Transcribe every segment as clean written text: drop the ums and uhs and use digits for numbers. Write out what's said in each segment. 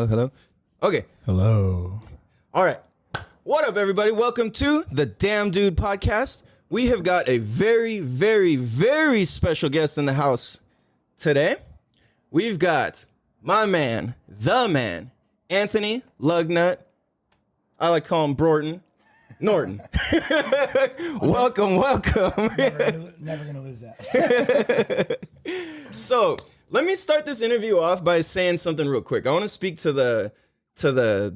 Hello. Okay. Hello. All right. What up, everybody? Welcome to the Damn Dude podcast. We have got a very, very, very special guest in the house today. We've got my man, the man, Anthony Lugnut. I like to call him Norton. Welcome. Never gonna lose that. So let me start this interview off by saying something real quick. I want to speak to the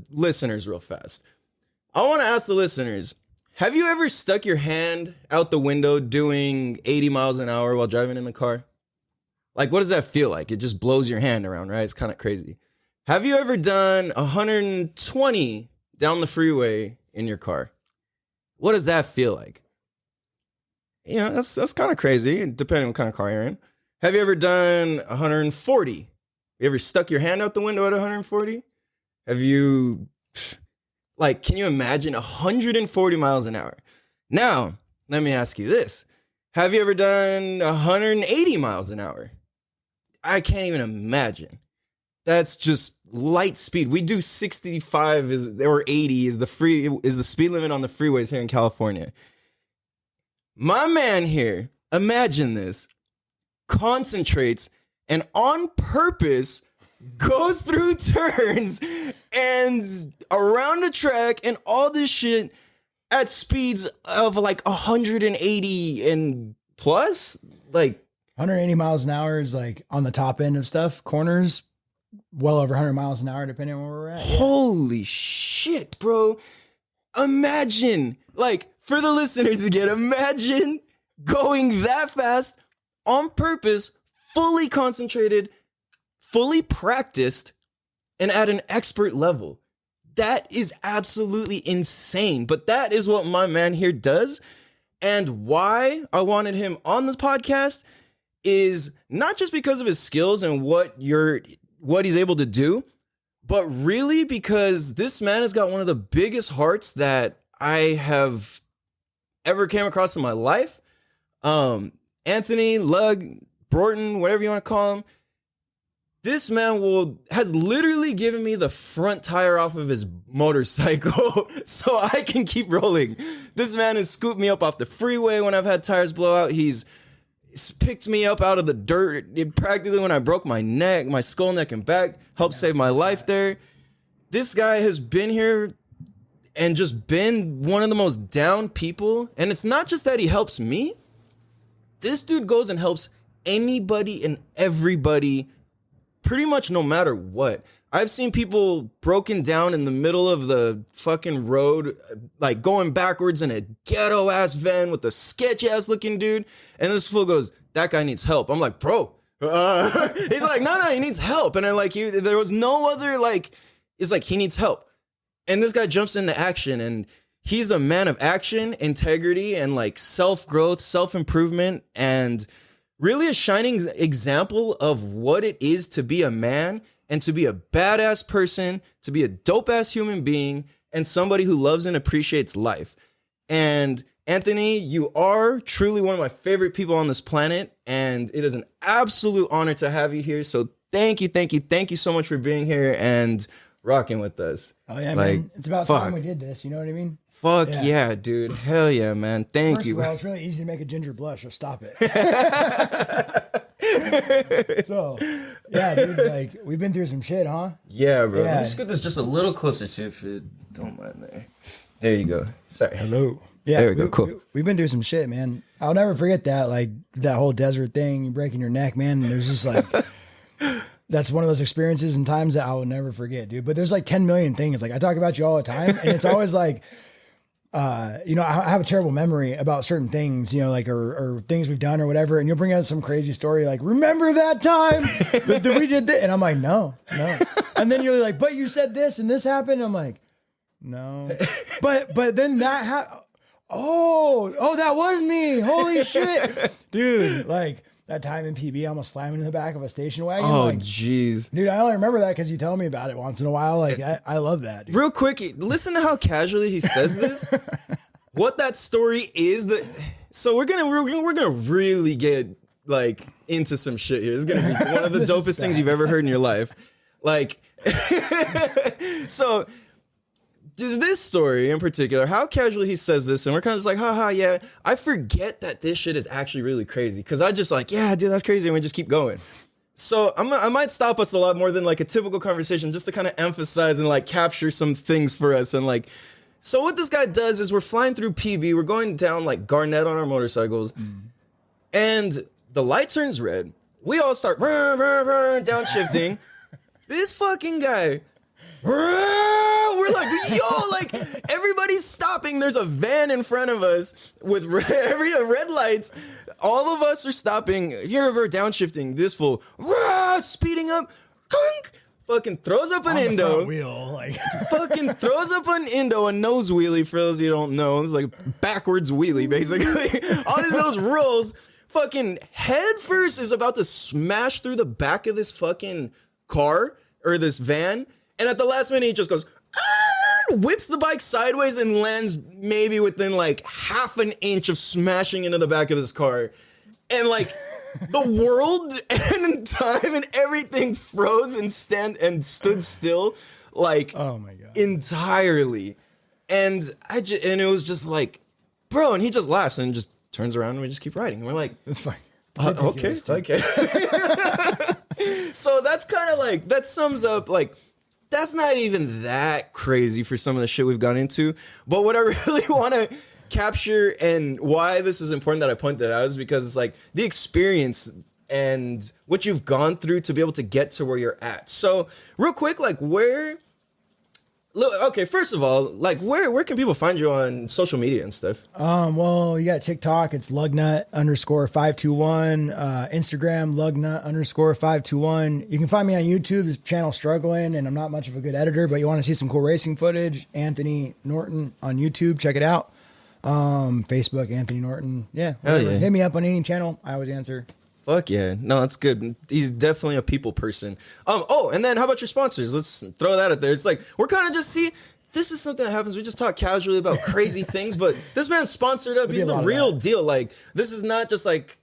listeners real fast. I want to ask the listeners, have you ever stuck your hand out the window doing 80 miles an hour while driving in the car? Like, what does that feel like? It just blows your hand around, right? It's kind of crazy. Have you ever done 120 down the freeway in your car? What does that feel like? You know, that's kind of crazy, depending on what kind of car you're in. Have you ever done 140? You ever stuck your hand out the window at 140? Have you, like, can you imagine 140 miles an hour? Now, let me ask you this. Have you ever done 180 miles an hour? I can't even imagine. That's just light speed. We do 65 or 80 is the speed limit on the freeways here in California. My man here, imagine this, concentrates and on purpose goes through turns and around the track and all this shit at speeds of like 180 and plus. Like 180 miles an hour is like on the top end of stuff. Corners, well over 100 miles an hour, depending on where we're at. Yeah. Holy shit, bro. Imagine, like, for the listeners again, imagine going that fast on purpose, fully concentrated, fully practiced, and at an expert level. That is absolutely insane. But that is what my man here does. And why I wanted him on the podcast is not just because of his skills and what he's able to do, but really because this man has got one of the biggest hearts that I have ever came across in my life. Anthony Norton, whatever you want to call him. This man has literally given me the front tire off of his motorcycle so I can keep rolling. This man has scooped me up off the freeway when I've had tires blow out. He's picked me up out of the dirt practically when I broke my neck, my skull, neck, and back, helped save my life there. This guy has been here and just been one of the most down people. And it's not just that he helps me. This dude goes and helps anybody and everybody pretty much no matter what. I've seen people broken down in the middle of the fucking road, like going backwards in a ghetto ass van with a sketch ass looking dude. And this fool goes, that guy needs help. I'm like, bro. He's like, no, he needs help. And I'm like, there was no other, like, it's like, he needs help. And this guy jumps into action, and he's a man of action, integrity, and like self-growth, self-improvement, and really a shining example of what it is to be a man and to be a badass person, to be a dope-ass human being, and somebody who loves and appreciates life. And Anthony, you are truly one of my favorite people on this planet, and it is an absolute honor to have you here. So thank you so much for being here and rocking with us. Oh yeah, like, man. It's about time we did this. You know what I mean? Fuck yeah, dude. Hell yeah, man. Thank you. First of all, it's really easy to make a ginger blush, so stop it. So, yeah, dude, like, we've been through some shit, huh? Yeah, bro. Yeah. Let me scoot this just a little closer to you if you don't mind there. There you go. Sorry. Hello. Yeah, there we go. Cool. We've been through some shit, man. I'll never forget that, like, that whole desert thing, you breaking your neck, man. And there's just like... That's one of those experiences and times that I will never forget, dude. But there's like 10 million things. Like, I talk about you all the time, and it's always like, you know, I have a terrible memory about certain things, you know, like, or things we've done or whatever. And you'll bring out some crazy story, like, remember that time that we did this? And I'm like, no. And then you're like, but you said this and this happened. I'm like, no, but then that happened. Oh, that was me. Holy shit, dude. Like, that time in PB, I almost slammed in the back of a station wagon. Oh, jeez. Dude, I only remember that because you tell me about it once in a while. Like, I love that, dude. Real quick, listen to how casually he says this. What that story is. So we're gonna really get, like, into some shit here. This is going to be one of the dopest things you've ever heard in your life. Like, So this story in particular, how casually he says this, and we're kind of just like, haha, yeah. I forget that this shit is actually really crazy because I just like, yeah, dude, that's crazy, and we just keep going. So I might stop us a lot more than like a typical conversation just to kind of emphasize and like capture some things for us. And like, so what this guy does is we're flying through PB, we're going down like Garnett on our motorcycles, and the light turns red. We all start downshifting. This fucking guy, we're like, yo, like everybody's stopping. There's a van in front of us with red lights. All of us are stopping. We're downshifting. This fool, speeding up, fucking throws up an Indo. Wheel, like Fucking throws up an Indo, a nose wheelie for those you don't know. It's like backwards wheelie, basically. On his nose rolls, fucking head first is about to smash through the back of this fucking car or this van. And at the last minute, he just goes, whips the bike sideways and lands maybe within like half an inch of smashing into the back of this car. And like the world and time and everything froze and stood still, like, oh my God, entirely. And and it was just like, bro, and he just laughs and just turns around and we just keep riding. And we're like, that's fine. Okay. So that's kind of like, that sums up like, that's not even that crazy for some of the shit we've gone into. But what I really want to capture and why this is important that I point that out is because it's like the experience and what you've gone through to be able to get to where you're at. So real quick, like first of all, like where can people find you on social media and stuff? Well, you got TikTok, it's Lugnut_521, Instagram, Lugnut_521. You can find me on YouTube. This channel's struggling and I'm not much of a good editor, but you want to see some cool racing footage, Anthony Norton on YouTube, check it out. Facebook, Anthony Norton. Yeah, whatever. Yeah. Hit me up on any channel. I always answer. Fuck yeah. No, that's good. He's definitely a people person. And then how about your sponsors? Let's throw that out there. It's like, we're kind of just, this is something that happens. We just talk casually about crazy things, but this man's sponsored up. He's the real deal. Like, this is not just like,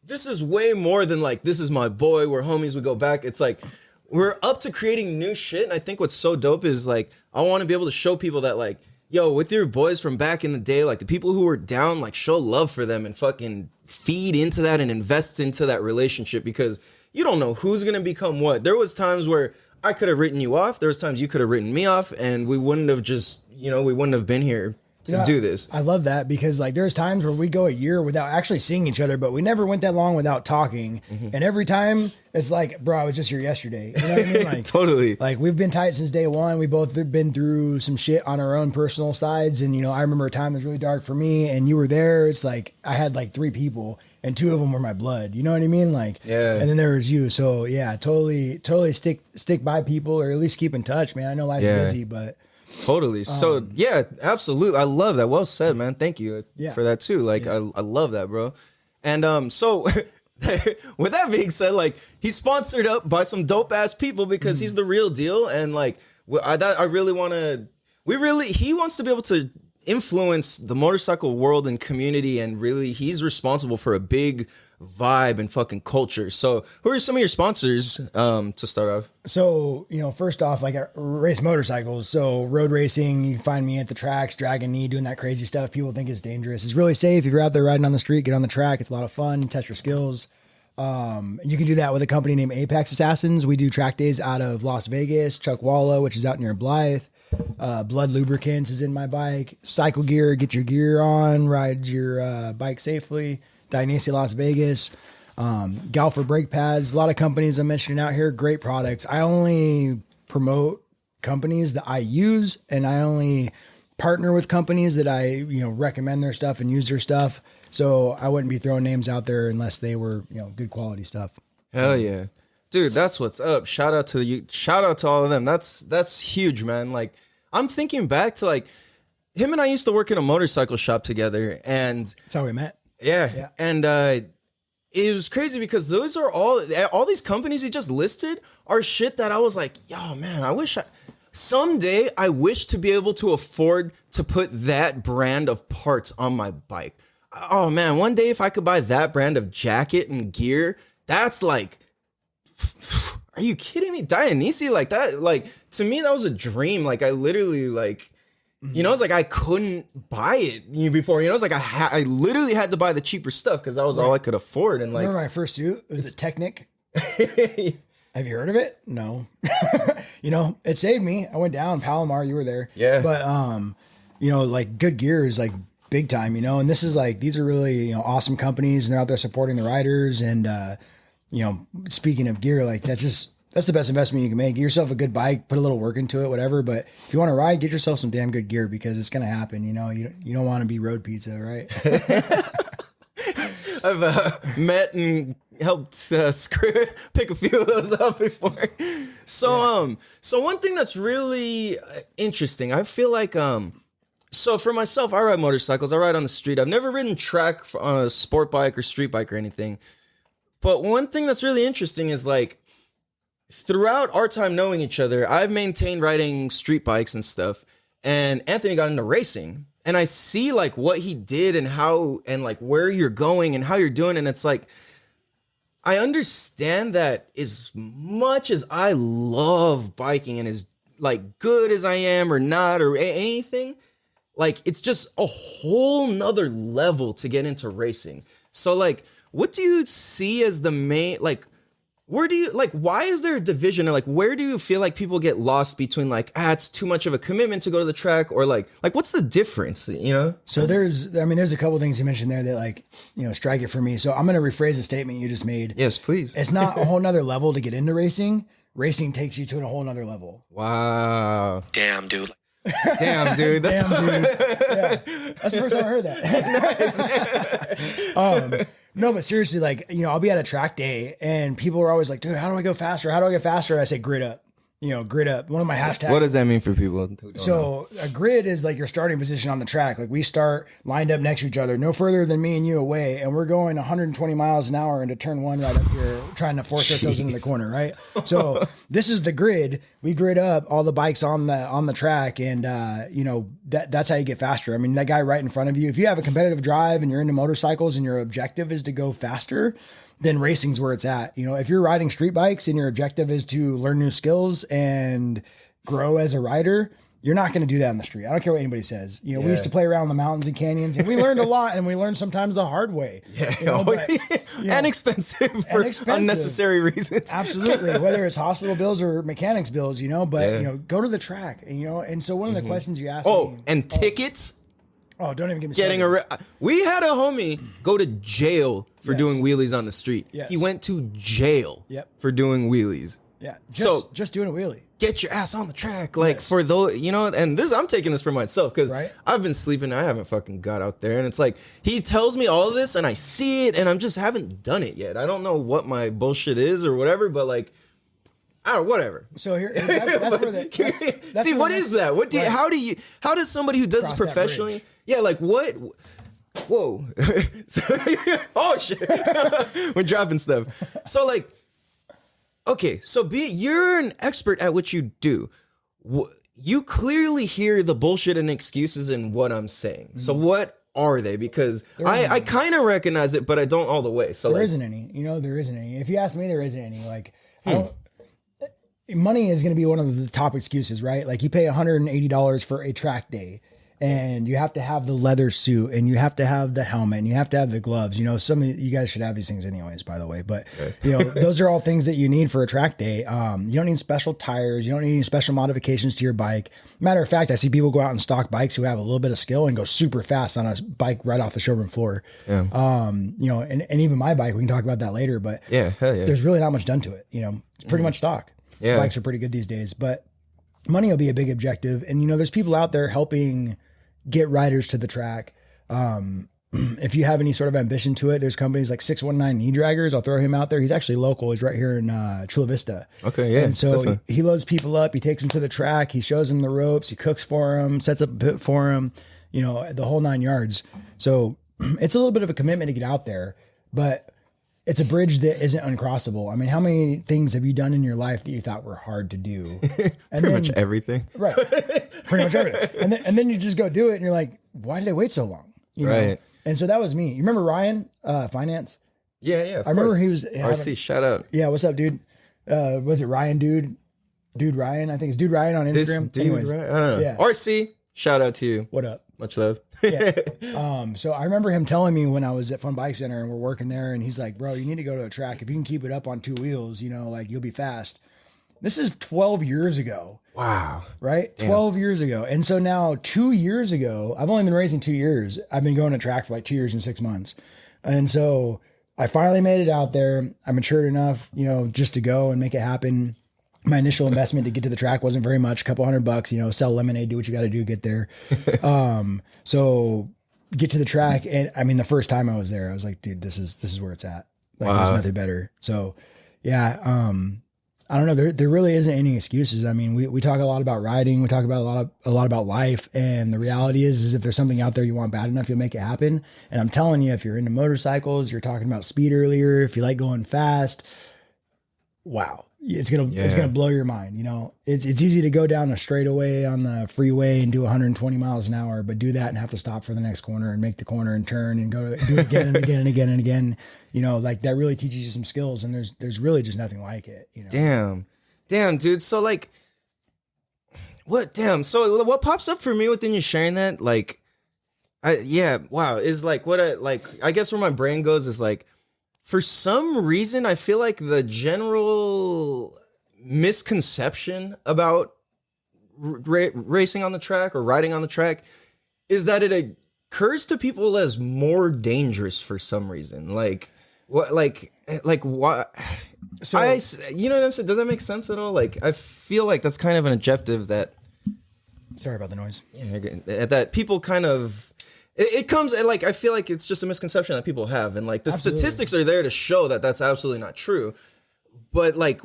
this is way more than like, this is my boy, we're homies, we go back. It's like, we're up to creating new shit. And I think what's so dope is like, I want to be able to show people that like, yo, with your boys from back in the day, like the people who were down, like show love for them and fucking feed into that and invest into that relationship because you don't know who's going to become what. There was times where I could have written you off. There was times you could have written me off and we wouldn't have just, we wouldn't have been here to do this. I love that because like there's times where we go a year without actually seeing each other, but we never went that long without talking. Mm-hmm. And every time it's like, bro, I was just here yesterday. You know what I mean? Like totally. Like we've been tight since day one. We both have been through some shit on our own personal sides. And, I remember a time that was really dark for me and you were there. It's like, I had like 3 people and 2 of them were my blood. You know what I mean? Like, yeah. And then there was you. So yeah, totally stick by people or at least keep in touch, man. I know life's busy, but totally. So yeah, absolutely. I love that. Well said, man. Thank you for that too. Like I love that, bro. And so with that being said, like he's sponsored up by some dope ass people because he's the real deal. And like I really want to. He wants to be able to influence the motorcycle world and community, and really he's responsible for a big vibe and fucking culture. So who are some of your sponsors to start off? So, first off, like I race motorcycles. So road racing, you can find me at the tracks, dragging knee, doing that crazy stuff. People think it's dangerous. It's really safe. If you're out there riding on the street, get on the track. It's a lot of fun. Test your skills. You can do that with a company named Apex Assassins. We do track days out of Las Vegas, Chuck Walla, which is out near Blythe. Blood Lubricants is in my bike. Cycle Gear, get your gear on, ride your bike safely. Dionysia Las Vegas, Galfer brake pads, a lot of companies I'm mentioning out here, great products. I only promote companies that I use, and I only partner with companies that I, recommend their stuff and use their stuff. So I wouldn't be throwing names out there unless they were, good quality stuff. Hell yeah. Dude, that's what's up. Shout out to you. Shout out to all of them. That's huge, man. Like I'm thinking back to like him and I used to work in a motorcycle shop together, and that's how we met. Yeah. And it was crazy because those are all these companies he just listed are shit that I was like, yo, man, someday I wish to be able to afford to put that brand of parts on my bike. Oh man, one day if I could buy that brand of jacket and gear, that's like, Are you kidding me? Dionysi, like that, like to me that was a dream. Like I literally like, you know, it's like I couldn't buy it before. You know, it's like I literally had to buy the cheaper stuff because that was all I could afford. And like, remember my first suit? Was it Technic? Have you heard of it? No. You know, it saved me. I went down, Palomar, you were there. Yeah. But you know, like Good Gear is like big time, you know, and this is like, these are really, you know, awesome companies, and they're out there supporting the riders. And you know, speaking of gear, like that's the best investment you can make. Get yourself a good bike, put a little work into it, whatever. But if you want to ride, get yourself some damn good gear, because it's going to happen. You know, you don't want to be road pizza, right? I've met and helped pick a few of those up before. So, so one thing that's really interesting, I feel like, so for myself, I ride motorcycles. I ride on the street. I've never ridden track on a sport bike or street bike or anything. But one thing that's really interesting is like, throughout our time knowing each other, I've maintained riding street bikes and stuff. And Anthony got into racing. And I see like what he did and how, and like where you're going and how you're doing. And it's like, I understand that as much as I love biking and as like good as I am or not or anything, like it's just a whole nother level to get into racing. So like, what do you see as the main, like, where do you, like, why is there a division? Or like, where do you feel like people get lost between like, it's too much of a commitment to go to the track, or like what's the difference, you know? So there's a couple things you mentioned there that like, you know, strike it for me. So I'm going to rephrase a statement you just made. Yes, please. It's not a whole nother level to get into racing. Racing takes you to a whole nother level. Wow. Damn, dude. Damn, dude. That's Damn, dude. Yeah. That's the first time I heard that. No, but seriously, like, you know, I'll be at a track day and people are always like, dude, how do I go faster? How do I get faster? And I say, grid up. You know, grid up. One of my hashtags. What does that mean for people who don't know? So a grid is like your starting position on the track. Like we start lined up next to each other, no further than me and you away. And we're going 120 miles an hour into turn one right up here, trying to force ourselves into the corner. Right. So this is the grid. We grid up all the bikes on the track. And, you know, that's how you get faster. I mean, that guy right in front of you, if you have a competitive drive and you're into motorcycles and your objective is to go faster, then racing's where it's at. You know, if you're riding street bikes and your objective is to learn new skills and grow as a rider, you're not going to do that on the street. I don't care what anybody says. You know, we used to play around in the mountains and canyons, and we learned a lot, and we learned sometimes the hard way. Yeah. You know, but, you know, and expensive for unnecessary reasons. Absolutely. Whether it's hospital bills or mechanics bills, you know, but, you know, go to the track, and, you know, and so one of the questions you asked me. And tickets. Oh, don't even get me started. We had a homie go to jail for doing wheelies on the street. Yes. He went to jail for doing wheelies. Yeah. Just doing a wheelie. Get your ass on the track. Like for those, you know, and this, I'm taking this for myself because I've been sleeping. I haven't fucking got out there. And it's like, he tells me all of this and I see it and I'm just haven't done it yet. I don't know what my bullshit is or whatever, but like, I don't know, whatever. So here, that's where the, that's see, what is that? What do you, how does somebody who does this Cross that professionally, like what? Whoa. Oh shit. We're dropping stuff. So like, okay, so you're an expert at what you do. You clearly hear the bullshit and excuses in what I'm saying. So what are they? Because I kind of recognize it, but I don't all the way. So there isn't any, you know, there isn't any. If you ask me, there isn't any. Like, money is going to be one of the top excuses, right? Like you pay $180 for a track day and you have to have the leather suit and you have to have the helmet and you have to have the gloves. You know, some of you guys should have these things anyways, by the way, but you know, those are all things that you need for a track day. You don't need special tires. You don't need any special modifications to your bike. Matter of fact, I see people go out and stock bikes who have a little bit of skill and go super fast on a bike right off the showroom floor. Yeah. You know, and even my bike, we can talk about that later, but there's really not much done to it. You know, it's pretty much stock. Yeah. Bikes are pretty good these days, but money will be a big objective. And, you know, there's people out there helping get riders to the track. If you have any sort of ambition to it, there's companies like 619 Knee Draggers. I'll throw him out there. He's actually local. He's right here in Chula Vista. Okay, yeah. And so he loads people up. He takes them to the track. He shows them the ropes. He cooks for them, sets up a pit for them, you know, the whole 9 yards. So it's a little bit of a commitment to get out there, but it's a bridge that isn't uncrossable. I mean, how many things have you done in your life that you thought were hard to do? And pretty much everything. Right. Pretty much everything. And then you just go do it and you're like, why did I wait so long? You know? And so that was me. You remember Ryan, finance? Yeah. I remember he was RC, shout out. Yeah. What's up, dude? Was it Ryan, Dude Ryan? I think it's Dude Ryan on Instagram. Anyways, right? I don't know. Yeah. RC, shout out to you. What up? Much love. Yeah. So I remember him telling me when I was at Fun Bike Center and we're working there, and he's like, bro, you need to go to a track. If you can keep it up on 2 wheels, you know, like you'll be fast. This is 12 years ago. Wow. Right? Damn. 12 years ago. And so now 2 years ago, I've only been racing 2 years. I've been going to track for like 2 years and 6 months. And so I finally made it out there. I matured enough, you know, just to go and make it happen. My initial investment to get to the track wasn't very much, a couple $100, you know, sell lemonade, do what you got to do, get there. So get to the track. And I mean, the first time I was there, I was like, dude, this is where it's at. Like, there's nothing better. So yeah. I don't know. There really isn't any excuses. I mean, we talk a lot about riding. We talk about a lot about life. And the reality is if there's something out there you want bad enough, you'll make it happen. And I'm telling you, if you're into motorcycles, you're talking about speed earlier, if you like going fast, wow. It's gonna blow your mind. You know, it's easy to go down a straightaway on the freeway and do 120 miles an hour, but do that and have to stop for the next corner and make the corner and turn and do it again and again and again and again. You know, like that really teaches you some skills, and there's really just nothing like it. You know, damn, dude. So like, what? Damn. So what pops up for me within you sharing that? Like, wow. Is like what I guess where my brain goes is like, for some reason, I feel like the general misconception about racing on the track or riding on the track is that it occurs to people as more dangerous for some reason. Like what? Like what? So you know what I'm saying? Does that make sense at all? Like I feel like that's kind of an objective that. Sorry about the noise. Yeah, that people kind of. It comes like I feel like it's just a misconception that people have, and like the statistics are there to show that that's absolutely not true. But like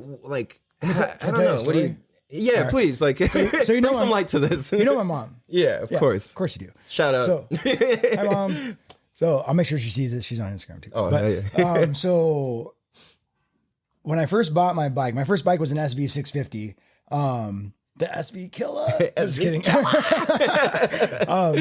I don't know. What do you? Yeah, right. Please, like so you know bring some light to this. You know my mom. Yeah, of course. Of course you do. Shout out. So, hi mom. So I'll make sure she sees it. She's on Instagram too. Oh, but, yeah. So when I first bought my first bike was an SV650. The SV Killer. Just kidding.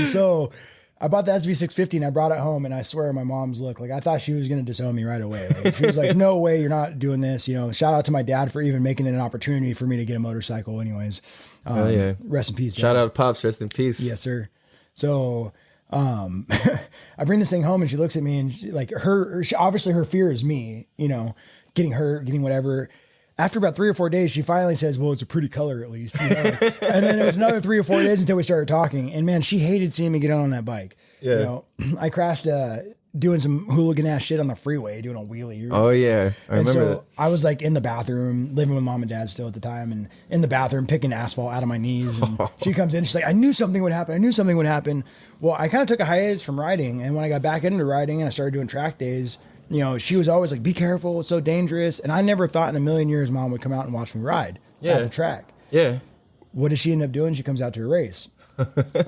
So I bought the SV650 and I brought it home, and I swear my mom's look, like I thought she was going to disown me right away. Like, she was like, no way, you're not doing this. You know, shout out to my dad for even making it an opportunity for me to get a motorcycle anyways. Rest in peace, Dad. Shout out to Pops, rest in peace. Yes, sir. So, I bring this thing home and she looks at me and she, like obviously her fear is me, you know, getting hurt, getting whatever. After about 3 or 4 days, she finally says, well, it's a pretty color at least. You know? And then it was another 3 or 4 days until we started talking. And man, she hated seeing me get on that bike. Yeah. You know, I crashed doing some hooligan ass shit on the freeway, doing a wheelie. Oh yeah. I remember that. I was like in the bathroom, living with mom and dad still at the time, and in the bathroom picking asphalt out of my knees. And she comes in, she's like, I knew something would happen. Well, I kind of took a hiatus from riding. And when I got back into riding and I started doing track days, you know, she was always like, be careful, it's so dangerous. And I never thought in a million years mom would come out and watch me ride at the track. Yeah. What does she end up doing? She comes out to a race.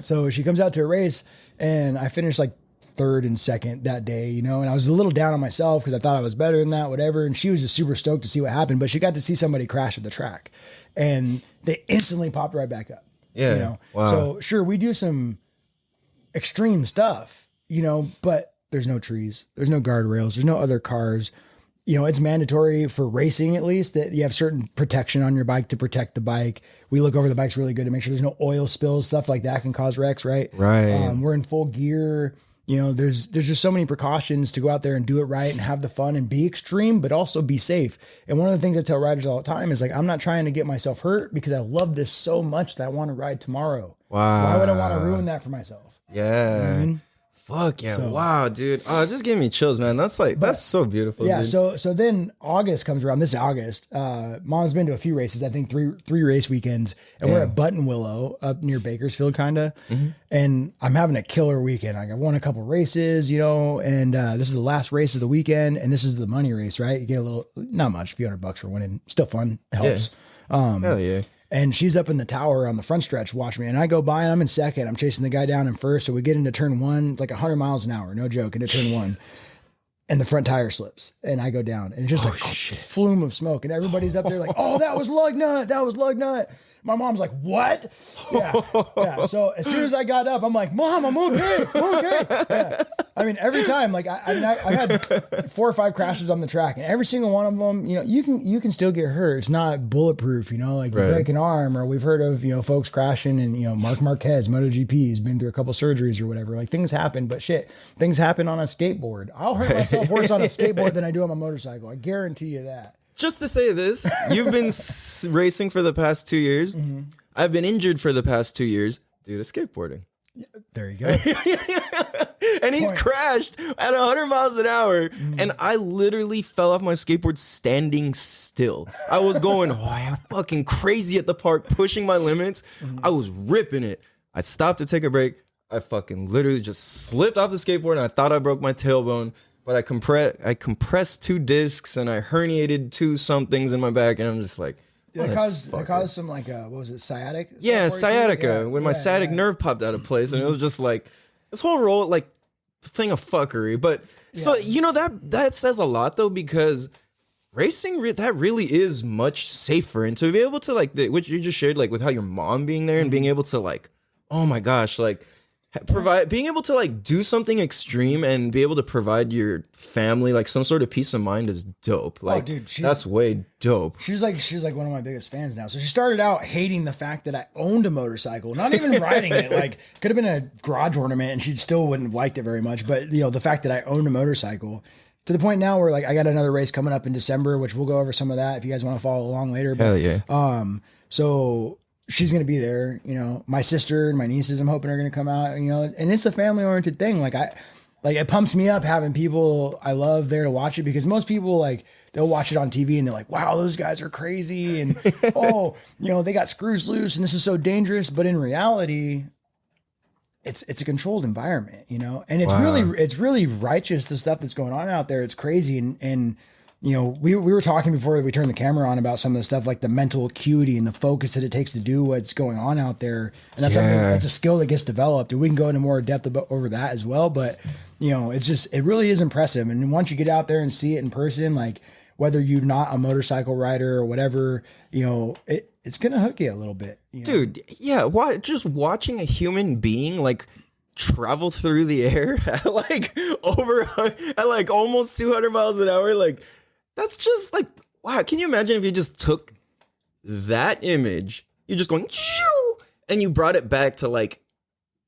So she comes out to a race, and I finished like 3rd and 2nd that day, you know, and I was a little down on myself because I thought I was better than that, whatever. And she was just super stoked to see what happened, but she got to see somebody crash at the track, and they instantly popped right back up. Yeah. You know, wow. So sure, we do some extreme stuff, you know, but there's no trees, there's no guardrails, there's no other cars. You know, it's mandatory for racing, at least, that you have certain protection on your bike to protect the bike. We look over the bikes really good to make sure there's no oil spills, stuff like that can cause wrecks, right? Right. We're in full gear. You know, there's just so many precautions to go out there and do it right and have the fun and be extreme, but also be safe. And one of the things I tell riders all the time is like, I'm not trying to get myself hurt because I love this so much that I want to ride tomorrow. Wow. Why would I want to ruin that for myself? Yeah. You know what I mean? Fuck yeah. So, wow, dude. Oh, it just gave me chills, man. That's so beautiful. Yeah. Dude. So then August comes around. This August, mom's been to a few races, I think three race weekends, and we're at Button Willow up near Bakersfield, kind of. Mm-hmm. And I'm having a killer weekend. I won a couple races, you know, and this is the last race of the weekend, and this is the money race, right? You get a little, not much, a few $100 for winning. Still fun. It helps. Yeah. Hell yeah. And she's up in the tower on the front stretch watching me. And I go by and I'm in second. I'm chasing the guy down in first. So we get into turn 1, like 100 miles an hour. No joke. Into turn 1. And the front tire slips. And I go down. And it's just flume of smoke. And everybody's up there like, oh, that was Lugnut. That was Lugnut. My mom's like, what? Yeah. So as soon as I got up, I'm like, Mom, I'm okay. I'm okay. Yeah. I mean, every time, like I've had 4 or 5 crashes on the track, and every single one of them, you know, you can still get hurt. It's not bulletproof, you know, like you break an arm, or we've heard of, you know, folks crashing, and, you know, Mark Marquez, MotoGP, has been through a couple surgeries or whatever. Like, things happen, but shit, things happen on a skateboard. I'll hurt myself worse on a skateboard than I do on my motorcycle. I guarantee you that. Just to say this, you've been racing for the past 2 years. I've been injured for the past 2 years due to skateboarding. There you go. And he's crashed at 100 miles an hour. And I literally fell off my skateboard standing still. I was going fucking crazy at the park, pushing my limits. I was ripping it. I stopped to take a break. I fucking literally just slipped off the skateboard, and I thought I broke my tailbone. But I compressed 2 discs, and I herniated 2 somethings in my back. And I'm just like, It caused some, like, what was it, sciatic? yeah, sciatica. When my sciatic nerve popped out of place, and it was just like this whole roll, like, thing of fuckery. But so, you know, that says a lot, though, because racing that really is much safer. And to be able to, like, which you just shared, like, with how your mom being there and being able to, like, oh my gosh, like, being able to, like, do something extreme and be able to provide your family, like, some sort of peace of mind is dope. Like, dude, that's way dope. She's like one of my biggest fans now. So she started out hating the fact that I owned a motorcycle, not even riding it. Like, could have been a garage ornament, and she still wouldn't have liked it very much. But, you know, the fact that I owned a motorcycle, to the point now where, like, I got another race coming up in December, which we'll go over some of that if you guys want to follow along later. But, hell yeah. So she's going to be there, you know, my sister and my nieces, I'm hoping, are going to come out, you know, and it's a family oriented thing. Like, it pumps me up having people I love there to watch it, because most people, like, they'll watch it on TV and they're like, wow, those guys are crazy. And, oh, you know, they got screws loose and this is so dangerous. But in reality, it's a controlled environment, you know, and it's really righteous, the stuff that's going on out there. It's crazy. And, you know, we were talking before we turned the camera on about some of the stuff, like the mental acuity and the focus that it takes to do what's going on out there. And that's something, that's a skill that gets developed. And we can go into more depth over that as well. But, you know, it really is impressive. And once you get out there and see it in person, like, whether you're not a motorcycle rider or whatever, you know, it's going to hook you a little bit. You know? Dude, yeah. Just watching a human being, like, travel through the air at, like, almost 200 miles an hour, like, that's just like, wow. Can you imagine if you just took that image, you're just going, shoo, and you brought it back to, like,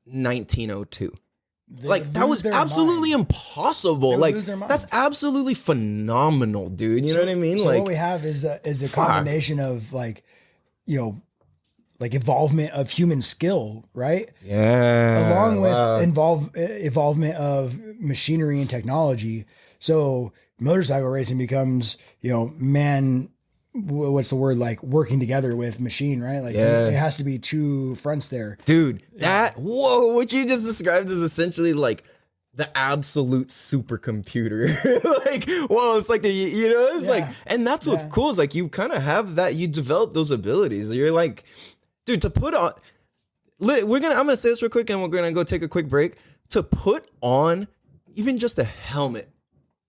1902? Like, that was absolutely impossible. Like, that's absolutely phenomenal, dude. You know what I mean? So like, what we have is a combination of, like, you know, like, involvement of human skill, right? Yeah. Along with involvement of machinery and technology. So motorcycle racing becomes, you know, what's the word, like, working together with machine, right? Like, it has to be 2 fronts there. Dude, what you just described is essentially, like, the absolute supercomputer. Like, well, it's like, like, and that's what's cool, is, like, you kind of have that, you develop those abilities. You're like, dude, to put on, I'm gonna say this real quick, and we're gonna go take a quick break. To put on even just a helmet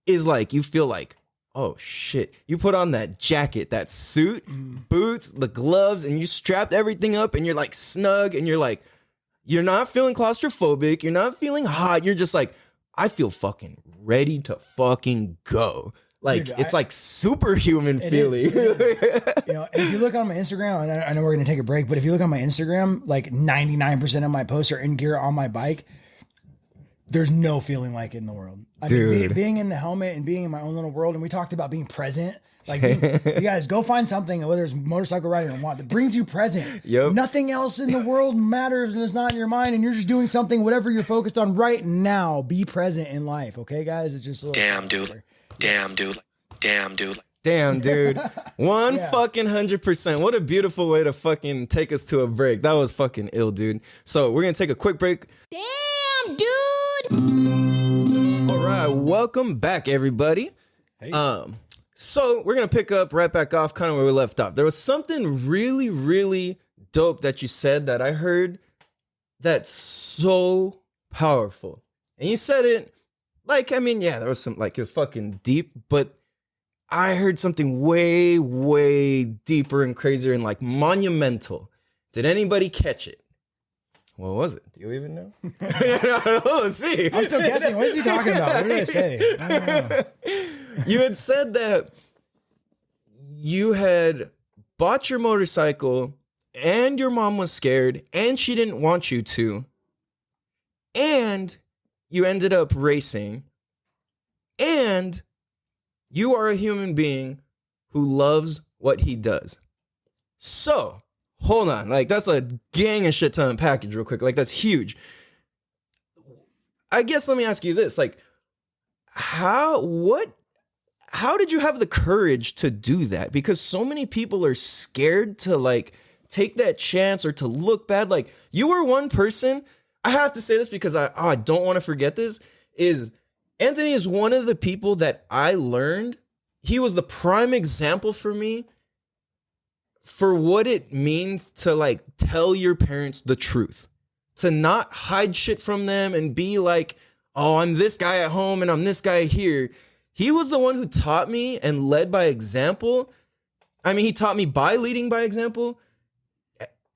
is like, you feel like, oh shit, you put on that jacket, that suit, boots, the gloves, and you strapped everything up, and you're, like, snug, and you're like, you're not feeling claustrophobic, you're not feeling hot, you're just like, I feel fucking ready to fucking go. Like, dude, it's like superhuman feeling. You know, if you look on my Instagram, and I know we're going to take a break, but if you look on my Instagram, like, 99% of my posts are in gear on my bike. There's no feeling like it in the world. I mean, being in the helmet and being in my own little world, and we talked about being present. Like, you guys go find something, whether it's motorcycle riding or what, that brings you present. Yep. Nothing else in the world matters, and it's not in your mind, and you're just doing something, whatever you're focused on right now. Be present in life, okay, guys? It's just a little damn, dude. Damn, dude. Damn, dude. Damn, dude. Fucking 100%. What a beautiful way to fucking take us to a break. That was fucking ill, dude. So we're gonna take a quick break. Damn, dude. All right, welcome back, everybody. Hey. So we're gonna pick up right back off kind of where we left off. There was something really, really dope that you said that I heard that's so powerful. And you said it like, I mean, yeah, there was some, like, it was fucking deep, but I heard something way, way deeper and crazier and, like, monumental. Did anybody catch it? What was it? Do you even know? Let's see. I'm still guessing. What is he talking about? What did I say? I don't know. You had said that you had bought your motorcycle and your mom was scared and she didn't want you to. And you ended up racing. And you are a human being who loves what he does. So, hold on. Like, that's a gang of shit to unpackage real quick. Like, that's huge. I guess let me ask you this. Like, how did you have the courage to do that? Because so many people are scared to, like, take that chance or to look bad. Like, you were one person. I have to say this because I don't want to forget this, is Anthony is one of the people that I learned. He was the prime example for me for what it means to, like, tell your parents the truth, to not hide shit from them and be like, oh, I'm this guy at home and I'm this guy here. He was the one who taught me and led by example. I mean, he taught me by leading by example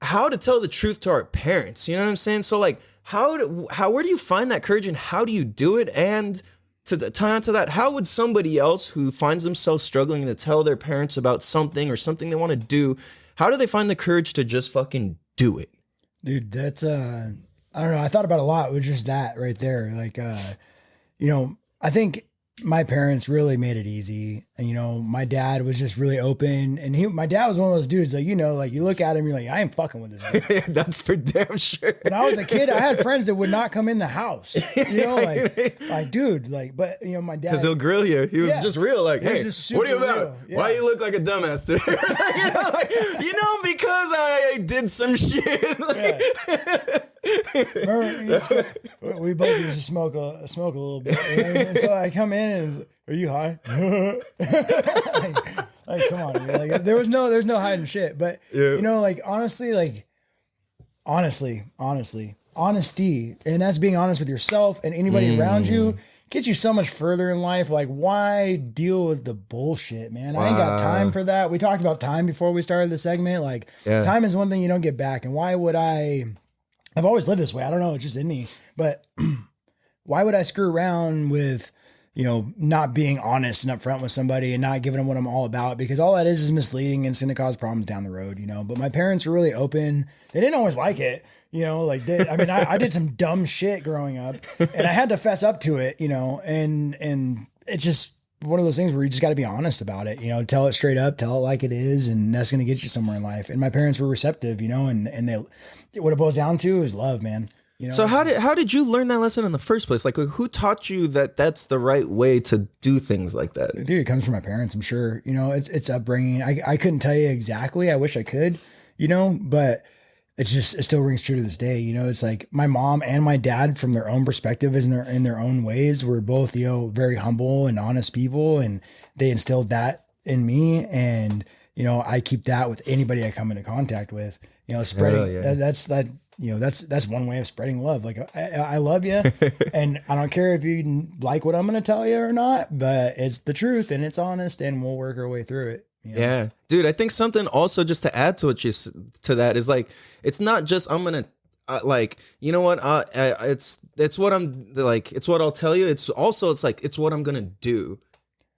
how to tell the truth to our parents. You know what I'm saying? So, like, where do you find that courage and how do you do it? And to tie on to that, how would somebody else who finds themselves struggling to tell their parents about something or something they want to do, how do they find the courage to just fucking do it? Dude, that's, I don't know. I thought about a lot with just that right there. Like, you know, I think my parents really made it easy. And, you know, my dad was just really open, and my dad was one of those dudes, like, you know, like you look at him, you're like, I ain't fucking with this dude. That's for damn sure. When I was a kid, I had friends that would not come in the house, you know, like, dude, like, but you know, my dad, because he'll grill you. He was just real. Like, hey, what are you about? Yeah. Why you look like a dumbass today? Because I did some shit. Remember, we both used to smoke a little bit. You know? And so I come in and, are you high? like, come on, man. Like, there's no hiding shit. But you know, like, honestly, honesty, and that's being honest with yourself and anybody around you, gets you so much further in life. Like, why deal with the bullshit, man? I ain't got time for that. We talked about time before we started the segment. Like, time is one thing you don't get back. And why would I've always lived this way. I don't know. It's just in me. But why would I screw around with, you know, not being honest and upfront with somebody and not giving them what I'm all about? Because all that is misleading and it's going to cause problems down the road, you know. But my parents were really open. They didn't always like it, you know. Like, I did some dumb shit growing up, and I had to fess up to it, you know. And it's just one of those things where you just got to be honest about it, you know. Tell it straight up, tell it like it is, and that's going to get you somewhere in life. And my parents were receptive, you know, and what it boils down to is love, man. You know, so how did you learn that lesson in the first place? Like, who taught you that that's the right way to do things like that? Dude, it comes from my parents, I'm sure. You know, it's upbringing. I couldn't tell you exactly. I wish I could, you know, but it still rings true to this day. You know, it's like my mom and my dad, from their own perspective, in their own ways, were both, you know, very humble and honest people, and they instilled that in me. And, you know, I keep that with anybody I come into contact with. You know, spreading that's one way of spreading love. Like, I love you, and I don't care if you like what I'm going to tell you or not, but it's the truth and it's honest, and we'll work our way through it. You know? Yeah, dude. I think something also just to add to what to that is, like, it's not just I'm gonna like, you know what, it's what I'm like, it's what I'll tell you. It's also, it's like, it's what I'm gonna do.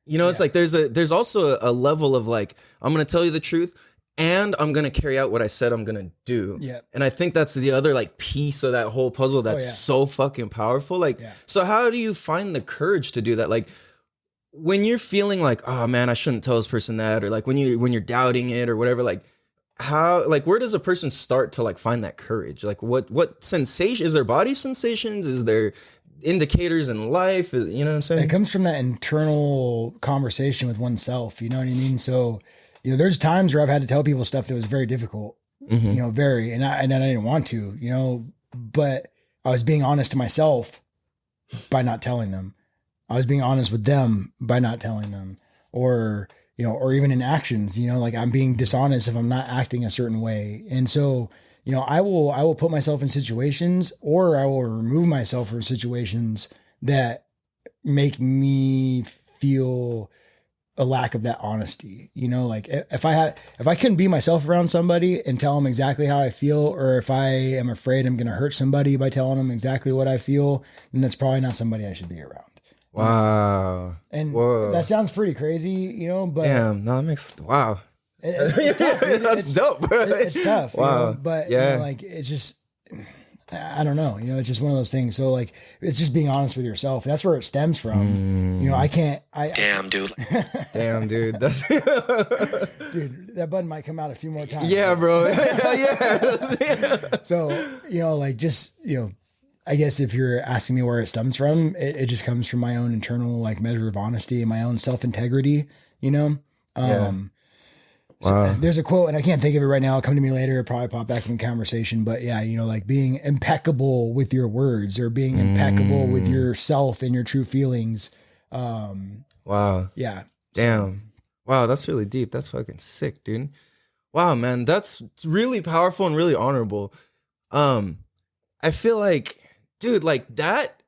You know, it's like there's also a level of, like, I'm gonna tell you the truth, and I'm going to carry out what I said I'm going to do. Yeah. And I think that's the other, like, piece of that whole puzzle that's so fucking powerful. Like, so how do you find the courage to do that? Like, when you're feeling like, oh man, I shouldn't tell this person that, or like when you're doubting it or whatever, like, how, like, where does a person start to, like, find that courage? Like, what sensation, is there body sensations? Is there indicators in life? You know what I'm saying? It comes from that internal conversation with oneself. You know what I mean? So, you know, there's times where I've had to tell people stuff that was very difficult, you know, and I didn't want to, you know, but I was being honest to myself by not telling them. I was being honest with them by not telling them, or, you know, or even in actions, you know, like, I'm being dishonest if I'm not acting a certain way. And so, you know, I will put myself in situations, or I will remove myself from situations that make me feel a lack of that honesty. You know, like if I couldn't be myself around somebody and tell them exactly how I feel, or if I am afraid I'm going to hurt somebody by telling them exactly what I feel, then that's probably not somebody I should be around. Wow. And Whoa. that sounds pretty crazy, you know, but Damn, no, that makes, wow. it's tough, dude. That's dope. It's tough. Wow. You know? But Yeah. you know, like, it's just, I don't know, you know, it's just one of those things. So like, it's just being honest with yourself. That's where it stems from. You know, Damn, dude. Damn, dude. That's dude, that button might come out a few more times. yeah, bro. Yeah. So, you know, like, just, you know, I guess if you're asking me where it stems from, it just comes from my own internal like measure of honesty and my own self-integrity, you know? So Wow. there's a quote, and I can't think of it right now. It'll come to me later. It'll probably pop back in conversation. But yeah, you know, like being impeccable with your words, or being impeccable with yourself and your true feelings. Wow. Yeah. Damn. Wow, that's really deep. That's fucking sick, dude. Wow, man, that's really powerful and really honorable. I feel like, dude, like that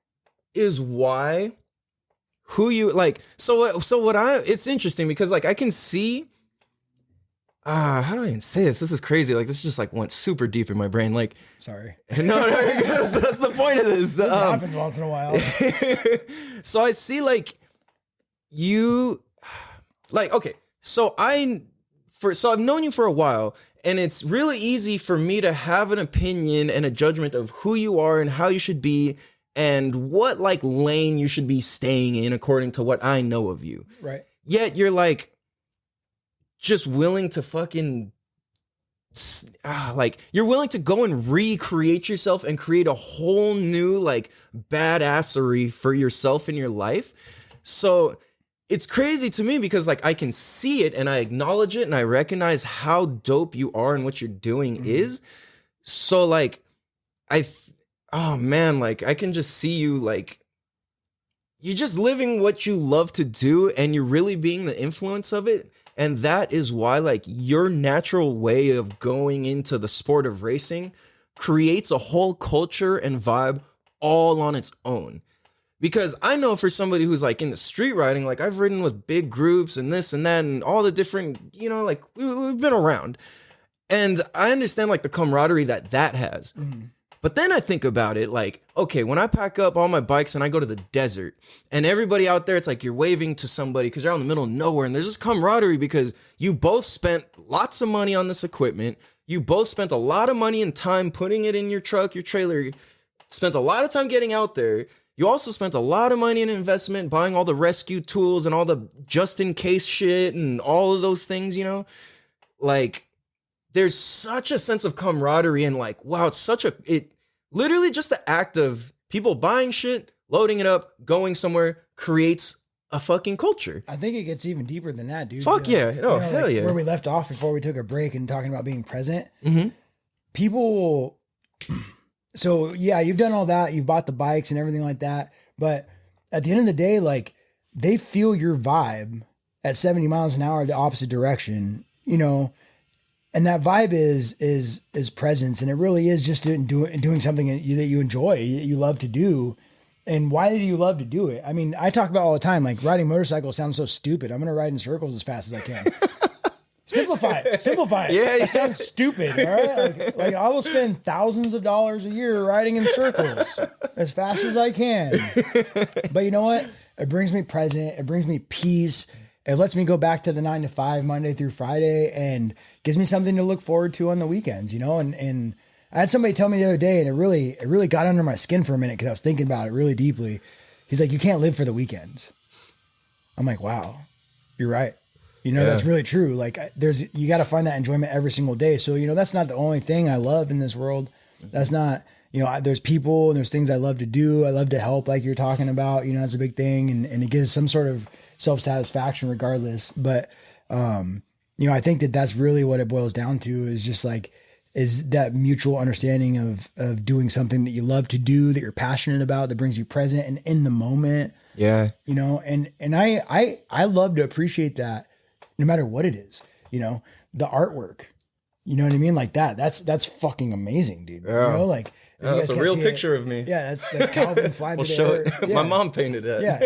is why who you like. It's interesting because like I can see. How do I even say this? This is crazy. Like this just like went super deep in my brain. Like, Sorry. no, that's the point of this. This happens once in a while. So I see like you, like, okay. So I've known you for a while, and it's really easy for me to have an opinion and a judgment of who you are and how you should be and what like lane you should be staying in according to what I know of you. Right. Yet you're like just willing to fucking like you're willing to go and recreate yourself and create a whole new like badassery for yourself in your life. So it's crazy to me because like I can see it and I acknowledge it and I recognize how dope you are and what you're doing is. So like oh man, like I can just see you like you're just living what you love to do and you're really being the influence of it. And that is why like your natural way of going into the sport of racing creates a whole culture and vibe all on its own. Because I know for somebody who's like in the street riding, like I've ridden with big groups and this and that and all the different, you know, like we've been around. And I understand like the camaraderie that has. But then I think about it like, okay, when I pack up all my bikes and I go to the desert and everybody out there, it's like you're waving to somebody because you're out in the middle of nowhere and there's this camaraderie because you both spent lots of money on this equipment. You both spent a lot of money and time putting it in your truck, your trailer, spent a lot of time getting out there. You also spent a lot of money in investment, buying all the rescue tools and all the just in case shit and all of those things, you know, like there's such a sense of camaraderie and like, wow, it literally just the act of people buying shit, loading it up, going somewhere creates a fucking culture. I think it gets even deeper than that, dude. Fuck you know, yeah. Oh, hell like yeah. Where we left off before we took a break and talking about being present. Mm-hmm. People, so yeah, you've done all that. You've bought the bikes and everything like that. But at the end of the day, like they feel your vibe at 70 miles an hour the opposite direction, you know. And that vibe is presence, and it really is just doing something that you enjoy, you love to do. And why do you love to do it? I mean, I talk about all the time, like riding motorcycles sounds so stupid. I'm going to ride in circles as fast as I can. Simplify it. Yeah, That sounds stupid, all right? Like I will spend thousands of dollars a year riding in circles as fast as I can. But you know what? It brings me present. It brings me peace. It lets me go back to the 9 to 5 Monday through Friday and gives me something to look forward to on the weekends, you know? And I had somebody tell me the other day, and it really got under my skin for a minute because I was thinking about it really deeply. He's like, you can't live for the weekends. I'm like, wow, you're right. You know, that's really true. Like you got to find that enjoyment every single day. So, you know, that's not the only thing I love in this world. That's not, you know, there's people and there's things I love to do. I love to help, like you're talking about, you know, that's a big thing. And it gives some sort of self-satisfaction regardless. But, you know, I think that's really what it boils down to is just like, is that mutual understanding of doing something that you love to do, that you're passionate about, that brings you present and in the moment. Yeah. You know, and I love to appreciate that no matter what it is, you know, the artwork, you know what I mean? Like that's fucking amazing, dude. Yeah. You know, like If you That's guys a can't real see picture it, of me. Yeah, that's Calvin flying We'll through show the it. air. Yeah. My mom painted that. Yeah,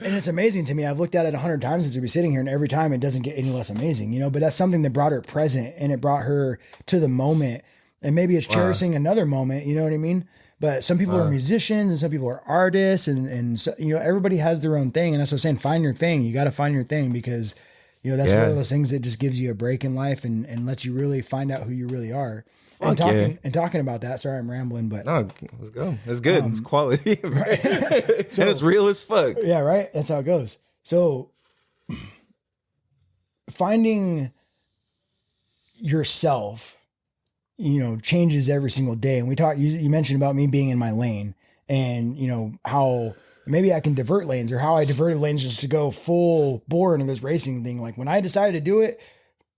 and it's amazing to me. I've looked at it 100 times since we've been sitting here, and every time it doesn't get any less amazing, you know. But that's something that brought her present, and it brought her to the moment. And maybe it's cherishing another moment. You know what I mean? But some people are musicians, and some people are artists, and so, you know, everybody has their own thing. And that's what I'm saying. Find your thing. You got to find your thing because, you know, that's one of those things that just gives you a break in life and lets you really find out who you really are. And talking about that, sorry, I'm rambling, but no, let's go. It's good. It's quality, right? And it's real as fuck. Yeah, right. That's how it goes. So finding yourself, you know, changes every single day. And you mentioned about me being in my lane, and you know how maybe I can divert lanes, or how I diverted lanes just to go full bore into this racing thing. Like when I decided to do it,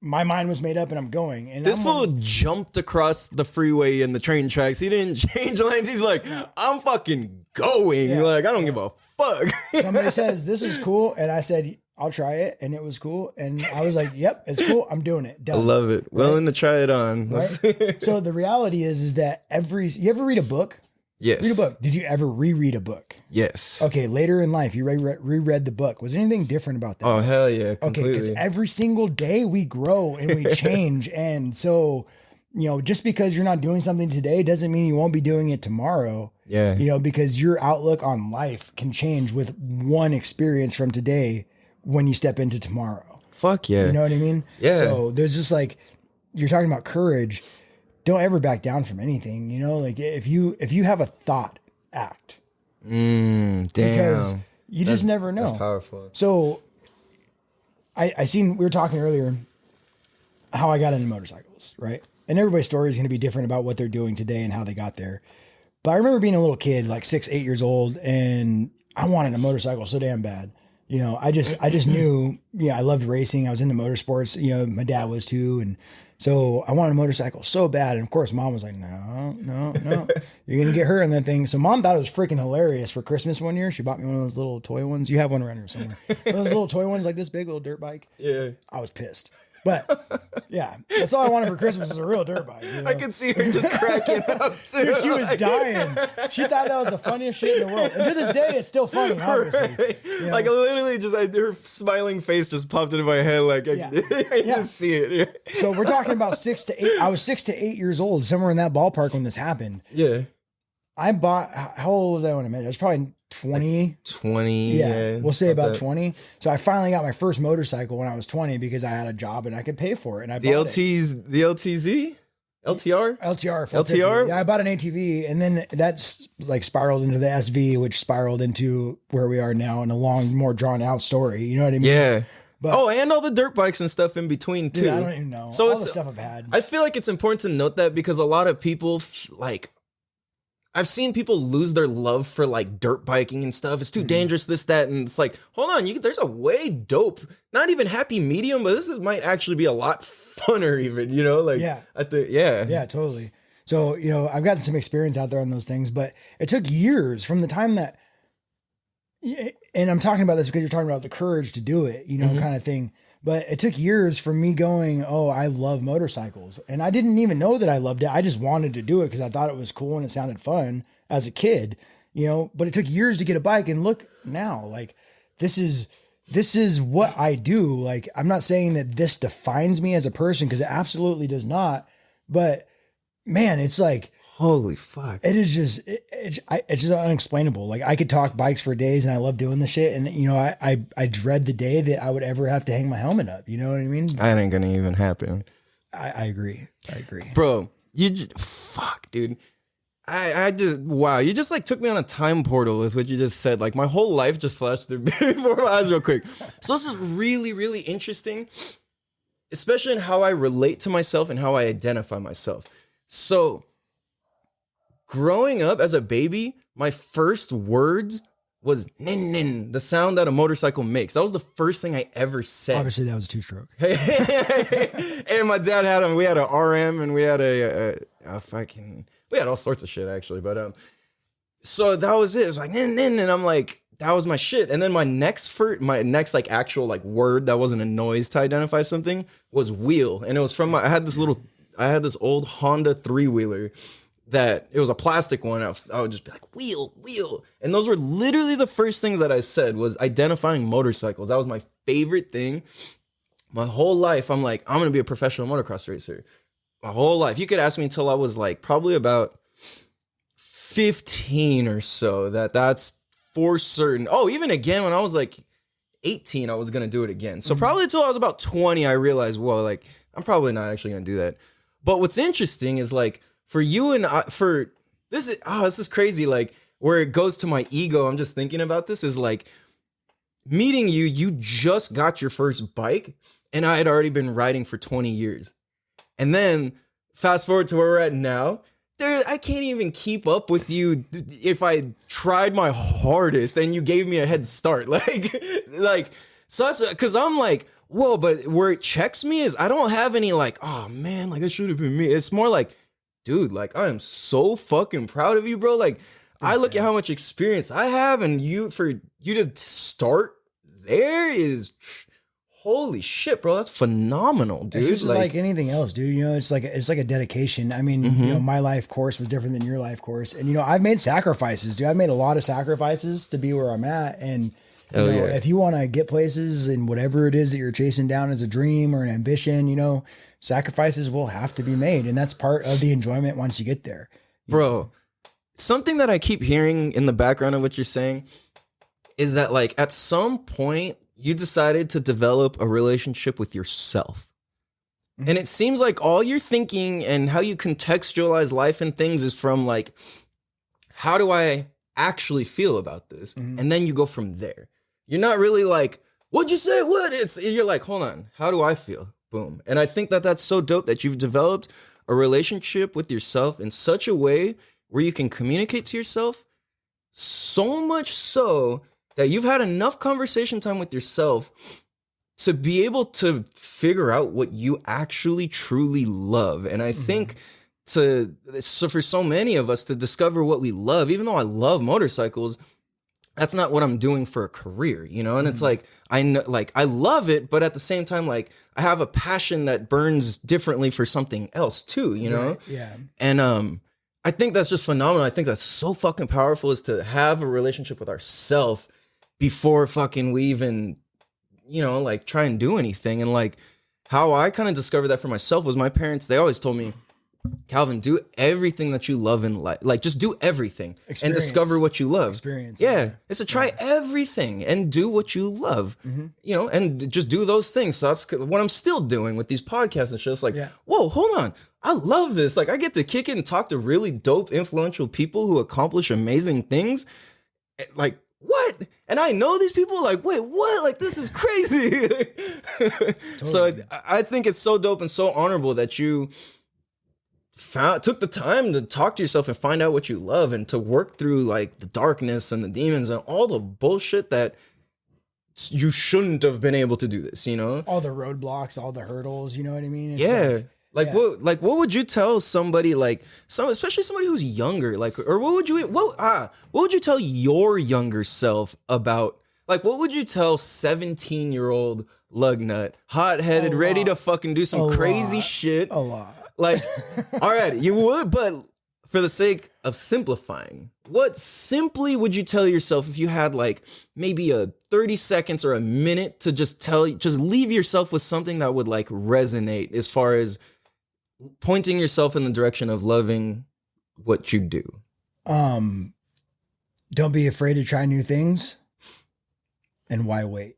my mind was made up and I'm going. And this fool jumped across the freeway and the train tracks. He didn't change lanes. He's like, I'm fucking going. Yeah. Like, I don't give a fuck. Somebody says, this is cool. And I said, I'll try it. And it was cool. And I was like, yep, it's cool. I'm doing it. Done. I love it. Willing to try it on. Right? So the reality is that you ever read a book? Yes. Read a book. Did you ever reread a book? Yes. Okay, later in life, you reread the book. Was there anything different about that? Oh, hell yeah. Okay, Completely. because every single day we grow and we change. And so, you know, just because you're not doing something today doesn't mean you won't be doing it tomorrow. Yeah. You know, because your outlook on life can change with one experience from today when you step into tomorrow. Fuck yeah. You know what I mean? Yeah. So there's just like, you're talking about courage. Don't ever back down from anything. You know, like if you have a thought, act. Damn. Because you just never know. That's powerful. So we were talking earlier how I got into motorcycles, right? And everybody's story is going to be different about what they're doing today and how they got there. But I remember being a little kid, like 6, 8 years old, and I wanted a motorcycle so damn bad. You know, I just knew, I loved racing. I was into motorsports. You know, my dad was too. And so I wanted a motorcycle so bad. And of course, mom was like, no, you're going to get hurt on that thing. So mom thought it was freaking hilarious for Christmas one year. She bought me one of those little toy ones. You have one around here somewhere. One of those little toy ones, like this big little dirt bike. Yeah. I was pissed. But yeah, that's all I wanted for Christmas is a real dirt bike. You know? I could see her just cracking up too. Dude, she was dying. She thought that was the funniest shit in the world. And to this day, it's still funny, obviously. Right. You know? Like literally just her smiling face just popped into my head. Like I just see it. So we're talking about 6 to 8. I was 6 to 8 years old, somewhere in that ballpark when this happened. Yeah. I bought, how old was I when I met? I was probably 20. 20. Yeah, we'll say about 20. So I finally got my first motorcycle when I was 20 because I had a job and I could pay for it. And I The bought LTZ? LTR? LTR. LTR? Yeah, I bought an ATV, and then that's like spiraled into the SV, which spiraled into where we are now in a long, more drawn out story. You know what I mean? Yeah. But, and all the dirt bikes and stuff in between too. Dude, I don't even know. So all it's the stuff I've had. I feel like it's important to note that because a lot of people I've seen people lose their love for like dirt biking and stuff. It's too dangerous, this, that. And it's like, hold on, there's a way dope, not even happy medium, but might actually be a lot funner even, you know? Like, Yeah. Yeah, Totally. So, you know, I've gotten some experience out there on those things, but it took years from the time that, and I'm talking about this because you're talking about the courage to do it, you know, kind of thing. But it took years from me going, oh, I love motorcycles. And I didn't even know that I loved it. I just wanted to do it because I thought it was cool and it sounded fun as a kid, you know, but it took years to get a bike. And look now, like this is what I do. Like, I'm not saying that this defines me as a person because it absolutely does not. But man, it's like, holy fuck. it is just, it's just unexplainable. Like I could talk bikes for days and I love doing the shit. And you know, I dread the day that I would ever have to hang my helmet up. You know what I mean? That ain't gonna even happen. I agree. Bro, fuck, dude. I just, wow, you just like took me on a time portal with what you just said. Like my whole life just flashed through before my eyes real quick. So this is really, really interesting, especially in how I relate to myself and how I identify myself. So growing up as a baby, my first words was nin nin, the sound that a motorcycle makes. That was the first thing I ever said. Obviously that was a 2-stroke. And my dad had we had an RM and we had we had all sorts of shit actually. But so that was it. It was like nin nin, and I'm like, that was my shit. And then my next like actual like word that wasn't a noise to identify something was wheel. And it was from I had this old Honda 3-wheeler that it was a plastic one, I would just be like, wheel. And those were literally the first things that I said was identifying motorcycles. That was my favorite thing. My whole life, I'm like, I'm going to be a professional motocross racer. My whole life. You could ask me until I was like probably about 15 or so. That's for certain. Oh, even again, when I was like 18, I was going to do it again. So probably until I was about 20, I realized, whoa, like, I'm probably not actually going to do that. But what's interesting is like, for you and I, for this is crazy. Like where it goes to my ego, I'm just thinking about this is like meeting you. You just got your first bike, and I had already been riding for 20 years. And then fast forward to where we're at now. I can't even keep up with you if I tried my hardest, and you gave me a head start. So that's because I'm like, whoa. But where it checks me is I don't have any like, oh man, like that should have been me. It's more like, dude, like I am so fucking proud of you, bro. Like I look at how much experience I have, and for you to start there is holy shit, bro. That's phenomenal, dude. It's just like anything else, dude. You know, it's like a dedication. I mean, you know, my life course was different than your life course, and you know, I've made sacrifices, dude. I've made a lot of sacrifices to be where I'm at, and you know, if you want to get places and whatever it is that you're chasing down as a dream or an ambition, you know, sacrifices will have to be made. And that's part of the enjoyment once you get there. Bro, something that I keep hearing in the background of what you're saying is that like at some point you decided to develop a relationship with yourself. And it seems like all you're thinking and how you contextualize life and things is from like, how do I actually feel about this? And then you go from there. You're not really like, what'd you say? You're like, hold on, how do I feel? Boom. And I think that that's so dope that you've developed a relationship with yourself in such a way where you can communicate to yourself, so much so that you've had enough conversation time with yourself to be able to figure out what you actually truly love. And I think so for so many of us to discover what we love, even though I love motorcycles, that's not what I'm doing for a career, you know? And it's like, I know, like, I love it, but at the same time, like, I have a passion that burns differently for something else too, you know? Right, yeah. And I think that's just phenomenal. I think that's so fucking powerful, is to have a relationship with ourselves before fucking we even, you know, like try and do anything. And like how I kind of discovered that for myself was my parents, they always told me, Calvin, do everything that you love in life. Like, just do everything and discover what you love. Yeah. It's to try everything and do what you love, you know, and just do those things. So that's what I'm still doing with these podcasts and shit. It's like, whoa, hold on. I love this. Like, I get to kick it and talk to really dope, influential people who accomplish amazing things. Like, what? And I know these people. Like, wait, what? Like, this is crazy. Totally. So I think it's so dope and so honorable that you took the time to talk to yourself and find out what you love, and to work through like the darkness and the demons and all the bullshit that you shouldn't have been able to do this, you know? All the roadblocks, all the hurdles, you know what I mean? It's what would you tell somebody, like especially somebody who's younger, like, or what would you tell your younger self about, like, what would you tell 17-year-old Lugnut, hot-headed, ready to fucking do some crazy shit? A lot. Like, all right, you would, but for the sake of simplifying, what simply would you tell yourself if you had like maybe a 30 seconds or a minute to just leave yourself with something that would like resonate as far as pointing yourself in the direction of loving what you do? Don't be afraid to try new things. And why wait?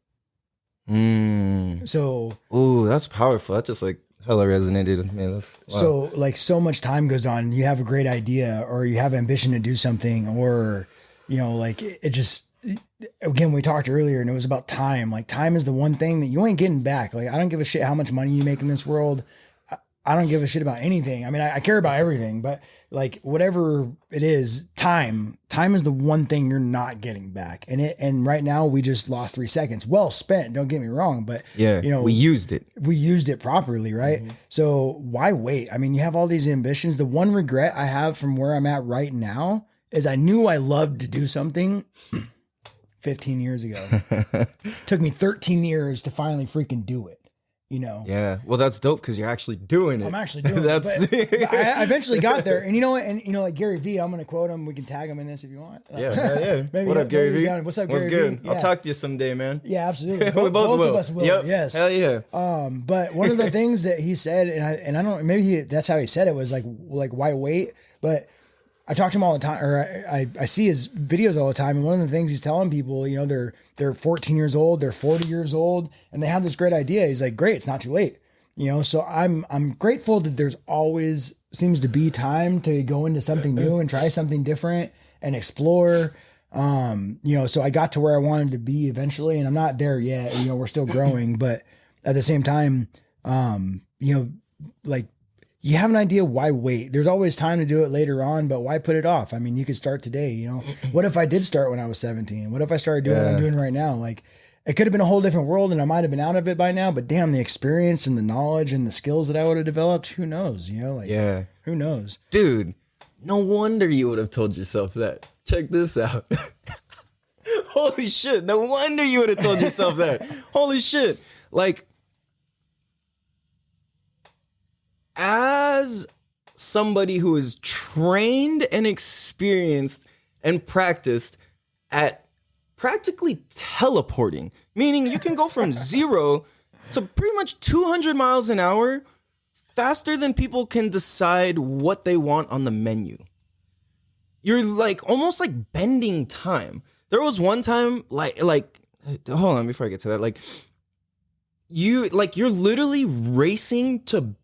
So, ooh, that's powerful. That's just like hella resonated, man. Wow. So like, so much time goes on, you have a great idea or you have ambition to do something, or, you know, like it just, again, we talked earlier and it was about time. Like, time is the one thing that you ain't getting back. Like, I don't give a shit how much money you make in this world. I don't give a shit about anything. I mean, I care about everything, but like, whatever it is, time is the one thing you're not getting back. And right now we just lost 3 seconds. Well spent. Don't get me wrong, but yeah, you know, we used it properly. Right. So why wait? I mean, you have all these ambitions. The one regret I have from where I'm at right now is I knew I loved to do something 15 years ago. Took me 13 years to finally freaking do it. Yeah. Well, that's dope because you're actually doing it. I'm actually doing That's it. But I eventually got there. And you know what? And like Gary V, I'm going to quote him. We can tag him in this if you want. Yeah. Maybe What up, Gary V? What's up, What's Gary good? V? I'll Yeah. talk to you someday, man. Yeah, absolutely. We both will. of us will. Yep. Yes. Hell yeah. But one of the things that he said, and I don't, maybe that's how he said it, was like why wait? But I talk to him all the time, or I see his videos all the time. And one of the things he's telling people, they're 14 years old, they're 40 years old, and they have this great idea. He's like, great, it's not too late. So I'm grateful that there's always seems to be time to go into something new and try something different and explore. So I got to where I wanted to be eventually, and I'm not there yet. We're still growing, but at the same time, like you have an idea, why wait? There's always time to do it later on, but why put it off? I mean, you could start today, What if I did start when I was 17? What if I started doing what I'm doing right now? Like, it could have been a whole different world and I might've been out of it by now, but damn, the experience and the knowledge and the skills that I would have developed, who knows, who knows? Dude, no wonder you would have told yourself that. Check this out. Holy shit. No wonder you would have told yourself that. Holy shit. Like, as somebody who is trained and experienced and practiced at practically teleporting, meaning you can go from 0 to pretty much 200 miles an hour faster than people can decide what they want on the menu. You're like almost like bending time. There was one time like hold on before I get to that, you're literally racing to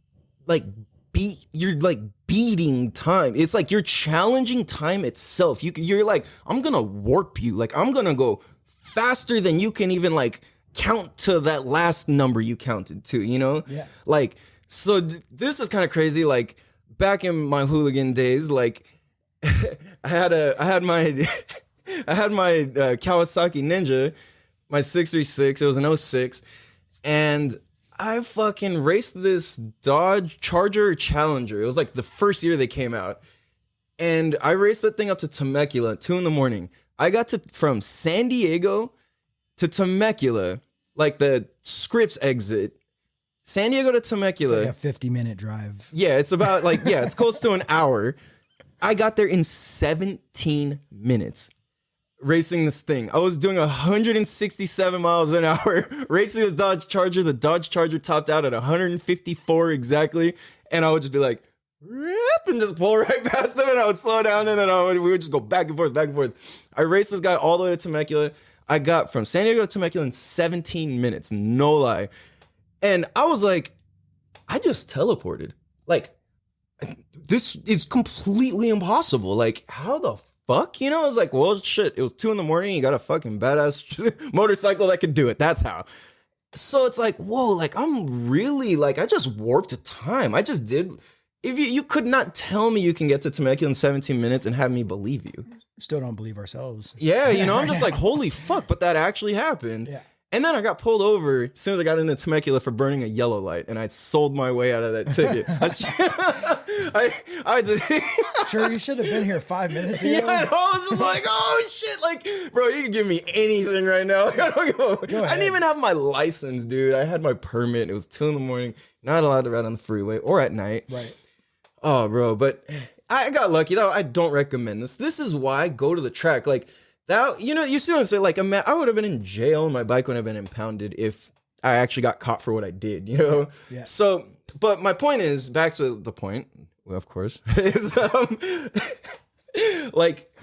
you're like beating time. It's like you're challenging time itself. You're like, I'm gonna warp you. Like, I'm gonna go faster than you can even like count to that last number you counted to, Yeah. Like, so this is kind of crazy. Like, back in my hooligan days, like I had my Kawasaki Ninja, my 636. It was an '06, and I fucking raced this Dodge Charger Challenger. It was like the first year they came out. And I raced that thing up to Temecula at 2 a.m. I got from San Diego to Temecula, like the Scripps exit, San Diego to Temecula. Like a 50-minute drive. Yeah, it's about it's close to an hour. I got there in 17 minutes. Racing this thing. I was doing 167 miles an hour racing this Dodge Charger. The Dodge Charger topped out at 154 exactly. And I would just be like, rip, and just pull right past them, and I would slow down, and then we would just go back and forth. I raced this guy all the way to Temecula. I got from San Diego to Temecula in 17 minutes. No lie. And I was like, I just teleported. Like, this is completely impossible. Like, how the fuck? I was like, well, shit, it was 2 a.m. You got a fucking badass motorcycle that could do it. That's how. So it's like, whoa, like, I'm really, like, I just warped time. I just did. If you could not tell me you can get to Temecula in 17 minutes and have me believe you. Still don't believe ourselves. Yeah, I'm just like, holy fuck, but that actually happened. Yeah. And then I got pulled over as soon as I got into Temecula for burning a yellow light, and I sold my way out of that ticket. I just, sure, you should have been here 5 minutes ago. Yeah, I was just like, oh shit, like, bro, you can give me anything right now. I didn't even have my license, dude. I had my permit. It was 2 a.m. Not allowed to ride on the freeway or at night. Right. Oh, bro, but I got lucky though. I don't recommend this. This is why I go to the track. Like, that, you see what I'm saying? Like, I would have been in jail and my bike would have been impounded if I actually got caught for what I did, Yeah. So, but my point is, back to the point, well, of course, is, like,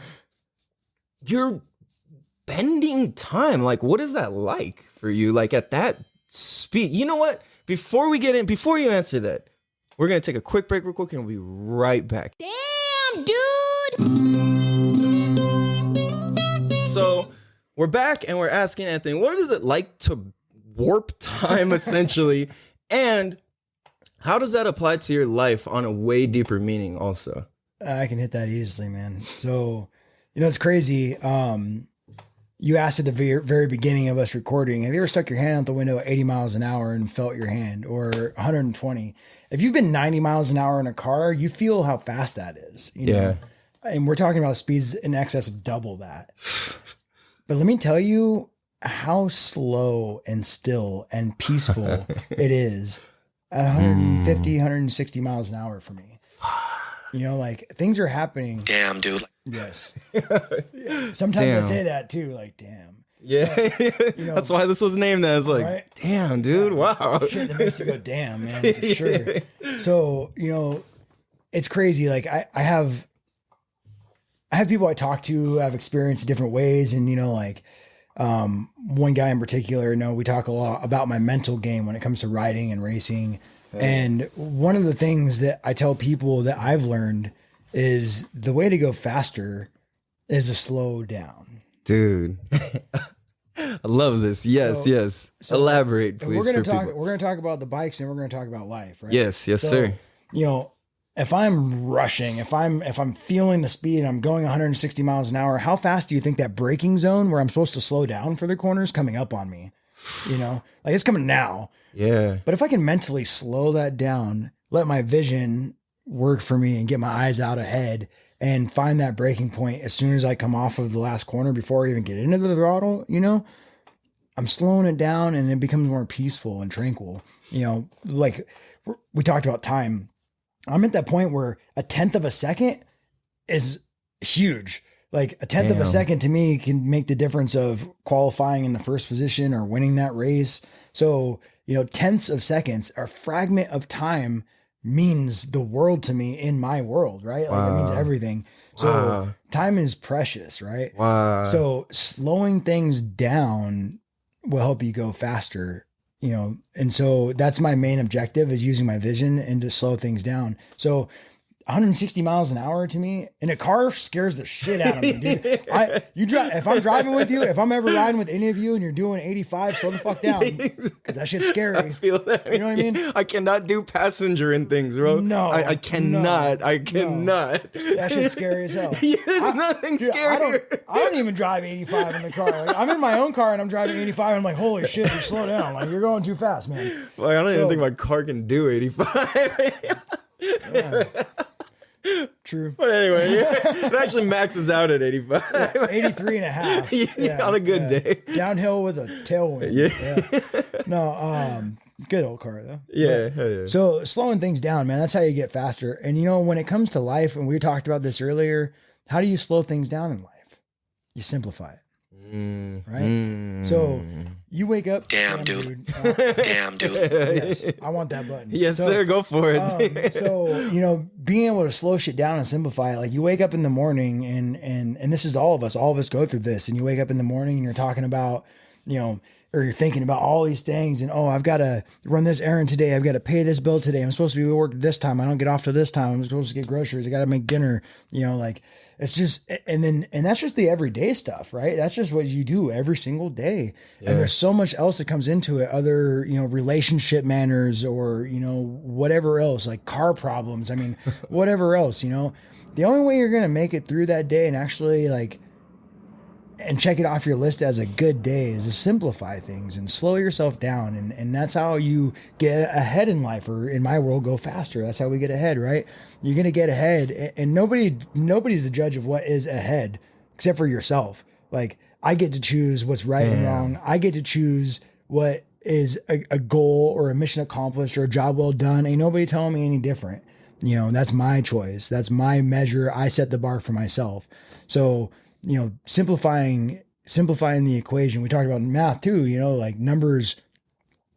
you're bending time. Like, what is that like for you? Like, at that speed? You know what? Before you answer that, we're going to take a quick break real quick and we'll be right back. Damn, dude! So we're back and we're asking Anthony, what is it like to warp time essentially? And how does that apply to your life on a way deeper meaning also? I can hit that easily, man. So, it's crazy. You asked at the very beginning of us recording, have you ever stuck your hand out the window at 80 miles an hour and felt your hand, or 120? If you've been 90 miles an hour in a car, you feel how fast that is. Yeah. And we're talking about speeds in excess of double that. But let me tell you, how slow and still and peaceful it is at 150, 160 miles an hour for me. You know, like things are happening. Damn, dude. Yes. Sometimes I say that too, like, damn. Yeah. You know, That's why this was named that. I was like, right? damn, dude. Wow. Shit that makes you go, damn, man, for sure. So, you know, it's crazy. Like I have people I talk to who have experienced different ways. And, you know, like, one guy in particular, you know, we talk a lot about my mental game when it comes to riding and racing. And one of the things that I tell people that I've learned is the way to go faster is to slow down. Dude. I love this. Yes, yes. Elaborate, please. We're gonna talk about the bikes and we're gonna talk about life, right? Yes, sir. You know, if I'm rushing, if I'm feeling the speed and I'm going 160 miles an hour, how fast do you think that braking zone where I'm supposed to slow down for the corner is coming up on me? You know, like it's coming now. Yeah. But if I can mentally slow that down, let my vision work for me and get my eyes out ahead and find that breaking point as soon as I come off of the last corner before I even get into the throttle, you know, I'm slowing it down and it becomes more peaceful and tranquil. You know, like we talked about time. I'm at that point where 1/10 of a second is huge. Like 1/10 of a second to me can make the difference of qualifying in the first position or winning that race. So, you know, tenths of seconds, a fragment of time means the world to me in my world, right? Like it means everything. So time is precious, right? Wow. So slowing things down will help you go faster, you know? And so that's my main objective, is using my vision and to slow things down. So 160 miles an hour to me in a car scares the shit out of me, dude. If I'm driving with you, if I'm ever riding with any of you and you're doing 85, slow the fuck down. Cause that shit's scary. I feel that. You know what I mean? I cannot do passenger and things, bro. No, I cannot. no, I cannot. That shit's scary as hell. There's nothing scarier. I don't even drive 85 in the car. Like, I'm in my own car and I'm driving 85 and I'm like, holy shit, you slow down. Like you're going too fast, man. Like, I don't even think my car can do 85. Yeah. True. But anyway, it actually maxes out at 85. 83 and a half. Yeah, on a good day. Downhill with a tailwind. Yeah. No, good old car though. Yeah, hell yeah. So slowing things down, man, that's how you get faster. And you know, when it comes to life, and we talked about this earlier, how do you slow things down in life? You simplify it. Right? So you wake up. Damn, dude. Damn, dude. Yes, I want that button. Yes, sir. Go for it. So, you know, being able to slow shit down and simplify it, like you wake up in the morning and this is all of us go through this, and you wake up in the morning and you're talking about, you know, or you're thinking about all these things and, oh, I've got to run this errand today. I've got to pay this bill today. I'm supposed to be at work this time. I don't get off to this time. I'm supposed to get groceries. I got to make dinner, you know, like it's just, and that's just the everyday stuff, right? That's just what you do every single day. Yeah. And there's so much else that comes into it, other, you know, relationship manners or, you know, whatever else, like car problems. I mean, whatever else, you know, the only way you're going to make it through that day and actually like, and check it off your list as a good day is to simplify things and slow yourself down. And that's how you get ahead in life, or in my world, go faster. That's how we get ahead, right? You're going to get ahead, and nobody's the judge of what is ahead except for yourself. Like I get to choose what's right and wrong. I get to choose what is a goal or a mission accomplished or a job well done. Ain't nobody telling me any different. You know, that's my choice. That's my measure. I set the bar for myself. So, you know, simplifying the equation. We talked about math too, you know, like numbers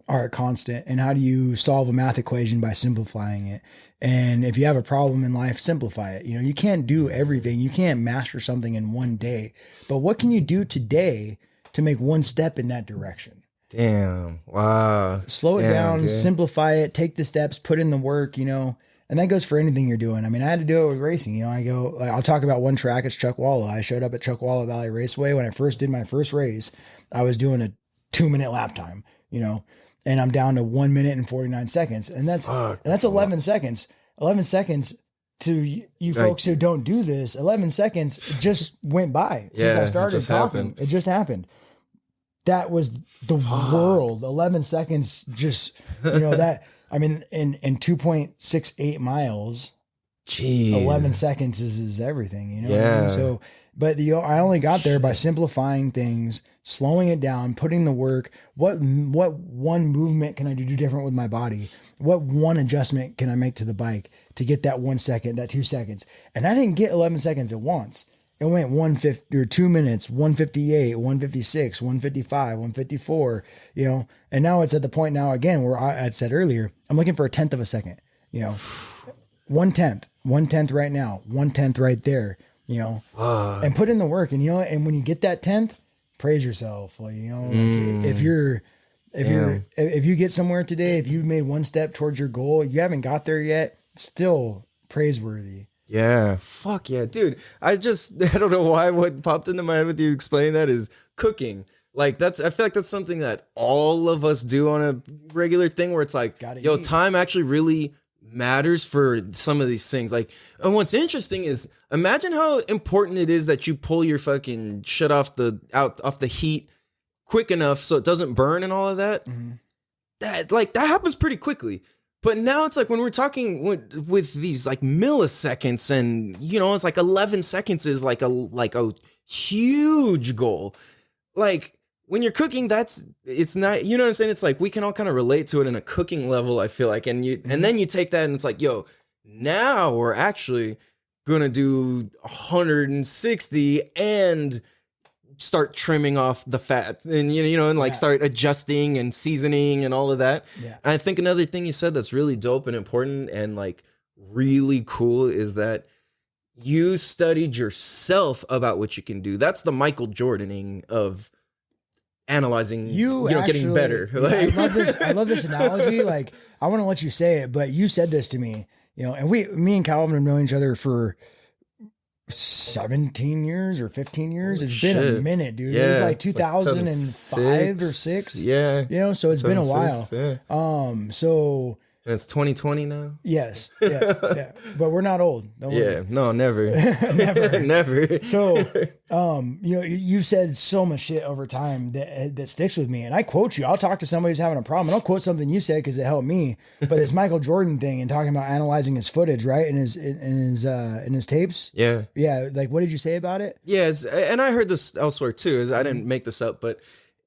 are a constant, and how do you solve a math equation? By simplifying it. And if you have a problem in life, simplify it. You know, you can't do everything. You can't master something in one day, but what can you do today to make one step in that direction? Damn. Wow. Slow it down, dude. Simplify it, take the steps, put in the work, you know. And that goes for anything you're doing. I mean, I had to do it with racing. You know, I'll talk about one track. It's Chuckwalla. I showed up at Chuckwalla Valley Raceway. When I first did my first race, I was doing a 2-minute lap time, you know, and I'm down to 1 minute and 49 seconds. And that's 11 seconds. 11 seconds to you folks who don't do this. 11 seconds just went by since I started talking. It just happened. That was the world. 11 seconds just, you know, that. I mean, in 2.68 miles, Jeez. 11 seconds is everything, you know? Yeah. What I mean? So, but I only got there by simplifying things, slowing it down, putting the work. What one movement can I do different with my body? What one adjustment can I make to the bike to get that 1 second, that 2 seconds? And I didn't get 11 seconds at once. It went 150 or 2 minutes, 158, 156, 155, 154, you know, and now it's at the point now again, where I said earlier, I'm looking for a 1/10 of a second, you know, 1/10 right now, 1/10 right there, you know, and put in the work. And, you know, and when you get that 10th, praise yourself. Like, you know, like if you get somewhere today, if you made one step towards your goal, you haven't got there yet, still praiseworthy. Yeah, fuck yeah, dude. I don't know why what popped into my head with you explaining that is cooking. Like I feel like that's something that all of us do on a regular thing where it's like, yo, time actually really matters for some of these things. Like, and what's interesting is imagine how important it is that you pull your fucking shit off the heat quick enough so it doesn't burn and all of that. Mm-hmm. That happens pretty quickly. But now it's like when we're talking with these like milliseconds, and you know, it's like 11 seconds is like a huge goal. Like when you're cooking, it's not, you know what I'm saying? It's like we can all kind of relate to it in a cooking level, I feel like. And then you take that and it's like, yo, now we're actually gonna do 160 and start trimming off the fat, and you know, and like start adjusting and seasoning and all of that. Yeah. And I think another thing you said that's really dope and important and like really cool is that you studied yourself about what you can do. That's the Michael Jordaning of analyzing, you know, getting better. Like, I love this analogy. Like, I want to let you say it, but you said this to me, you know, and me and Calvin have known each other for 17 years or 15 years. It's been a minute, dude. Yeah, it was like 2005 or 6. Yeah. You know, so it's been a while. Yeah. So and it's 2020 now. Yes. Yeah. Yeah. But we're not old. Don't worry. No, never. Never. Never. So, you know, you've said so much shit over time that sticks with me. And I quote you. I'll talk to somebody who's having a problem and I'll quote something you said because it helped me. But it's Michael Jordan thing and talking about analyzing his footage, right? In his tapes. Yeah. Yeah. Like, what did you say about it? Yes. And I heard this elsewhere too. I didn't make this up, but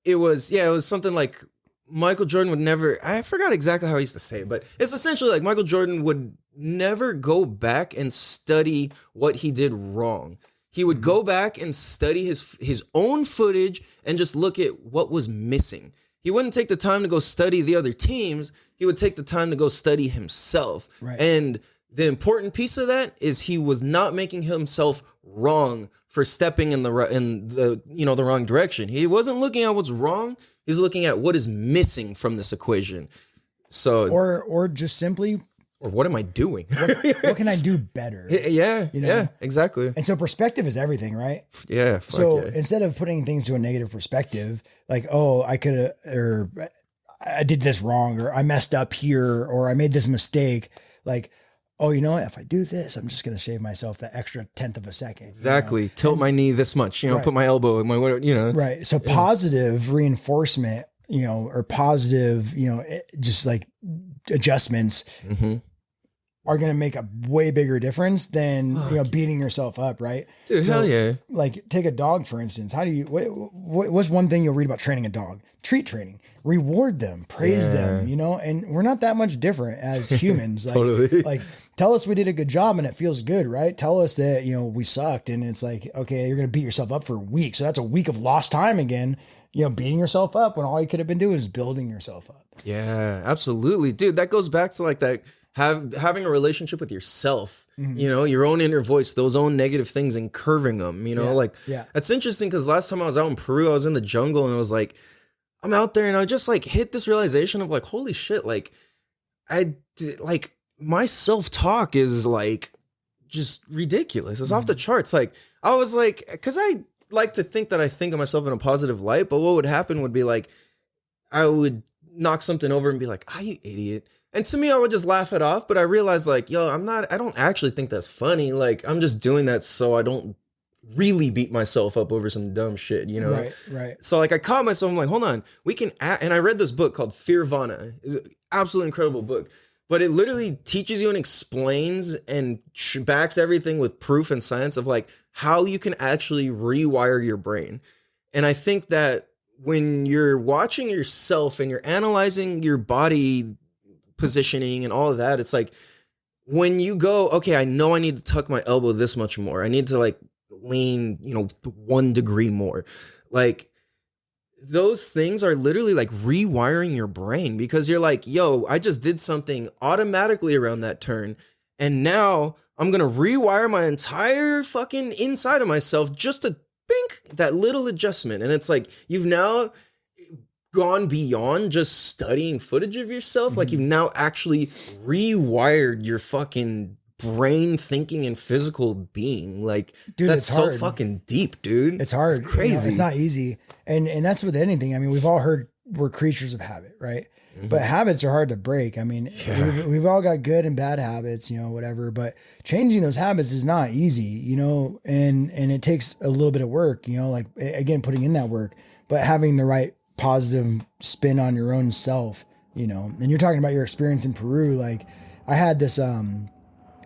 it was something like Michael Jordan would never, I forgot exactly how he used to say it, but it's essentially like Michael Jordan would never go back and study what he did wrong. He would go back and study his own footage and just look at what was missing. He wouldn't take the time to go study the other teams. He would take the time to go study himself. Right. And the important piece of that is he was not making himself wrong for stepping in the wrong direction. He wasn't looking at what's wrong. He's looking at what is missing from this equation. So, or just simply, or what am I doing? what can I do better? Yeah, You know? yeah, exactly. And so perspective is everything, right? Yeah. So instead of putting things to a negative perspective, like, oh, I could have, or I did this wrong, or I messed up here, or I made this mistake, like, oh, you know what? If I do this, I'm just going to shave myself that extra 1/10 of a second. Exactly. You know? Tilt my knee this much, you know, put my elbow in my, you know. Right. So positive reinforcement, you know, or positive, you know, just like adjustments are going to make a way bigger difference than, you know, beating yourself up. Right. Dude, so, hell yeah. Like take a dog, for instance. How do you, what's one thing you'll read about training a dog? Treat training, reward them, praise them, you know, and we're not that much different as humans. Like, Totally. Like tell us we did a good job and it feels good, right? Tell us that, you know, we sucked and it's like, okay, you're going to beat yourself up for a week. So that's a week of lost time again, you know, beating yourself up when all you could have been doing is building yourself up. Yeah, absolutely. Dude, that goes back to like that, having a relationship with yourself, you know, your own inner voice, those own negative things and curving them, you know, that's interesting. Cause last time I was out in Peru, I was in the jungle and I was like, I'm out there and I just like hit this realization of like, holy shit, like my self-talk is like just ridiculous. It's off the charts. Like I was like, cause I like to think that I think of myself in a positive light, but what would happen would be like, I would knock something over and be like, you idiot. And to me, I would just laugh it off. But I realized like, yo, I don't actually think that's funny. Like I'm just doing that so I don't really beat myself up over some dumb shit, you know? Right. So like I caught myself, I'm like, hold on, we can and I read this book called Fear Vana. It's an absolutely incredible book. but it literally teaches you and explains and backs everything with proof and science of like how you can actually rewire your brain. And I think that when you're watching yourself and you're analyzing your body positioning and all of that, it's like when you go, okay, I know I need to tuck my elbow this much more. I need to like lean, 1 degree more. Like those things are literally like rewiring your brain because you're like, yo, I just did something automatically around that turn. And now I'm going to rewire my entire fucking inside of myself just to bink that little adjustment. And it's like, you've now gone beyond just studying footage of yourself. Like you've now actually rewired your fucking brain thinking and physical being. Like, dude, that's so fucking deep, dude. It's hard. It's crazy. It's not easy. And that's with anything. I mean, we've all heard we're creatures of habit, right? But habits are hard to break. I mean, we've all got good and bad habits, whatever, but changing those habits is not easy, and it takes a little bit of work, like again, putting in that work, but having the right positive spin on your own self, and you're talking about your experience in Peru. Like I had this, I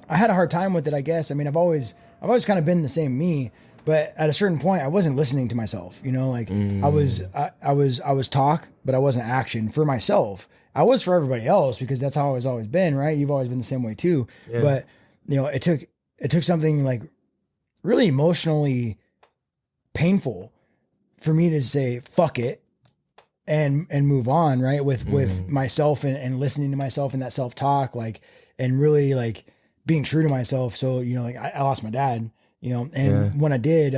had a hard time with it, I guess. I mean, I've always kind of been the same me, but at a certain point I wasn't listening to myself, like I was talk, but I wasn't action for myself. I was for everybody else because that's how I've always been, right? You've always been the same way too. Yeah. But it took something like really emotionally painful for me to say, fuck it and move on, right? With myself and listening to myself and that self-talk, like, and really like being true to myself. So, like I lost my dad, and when I did,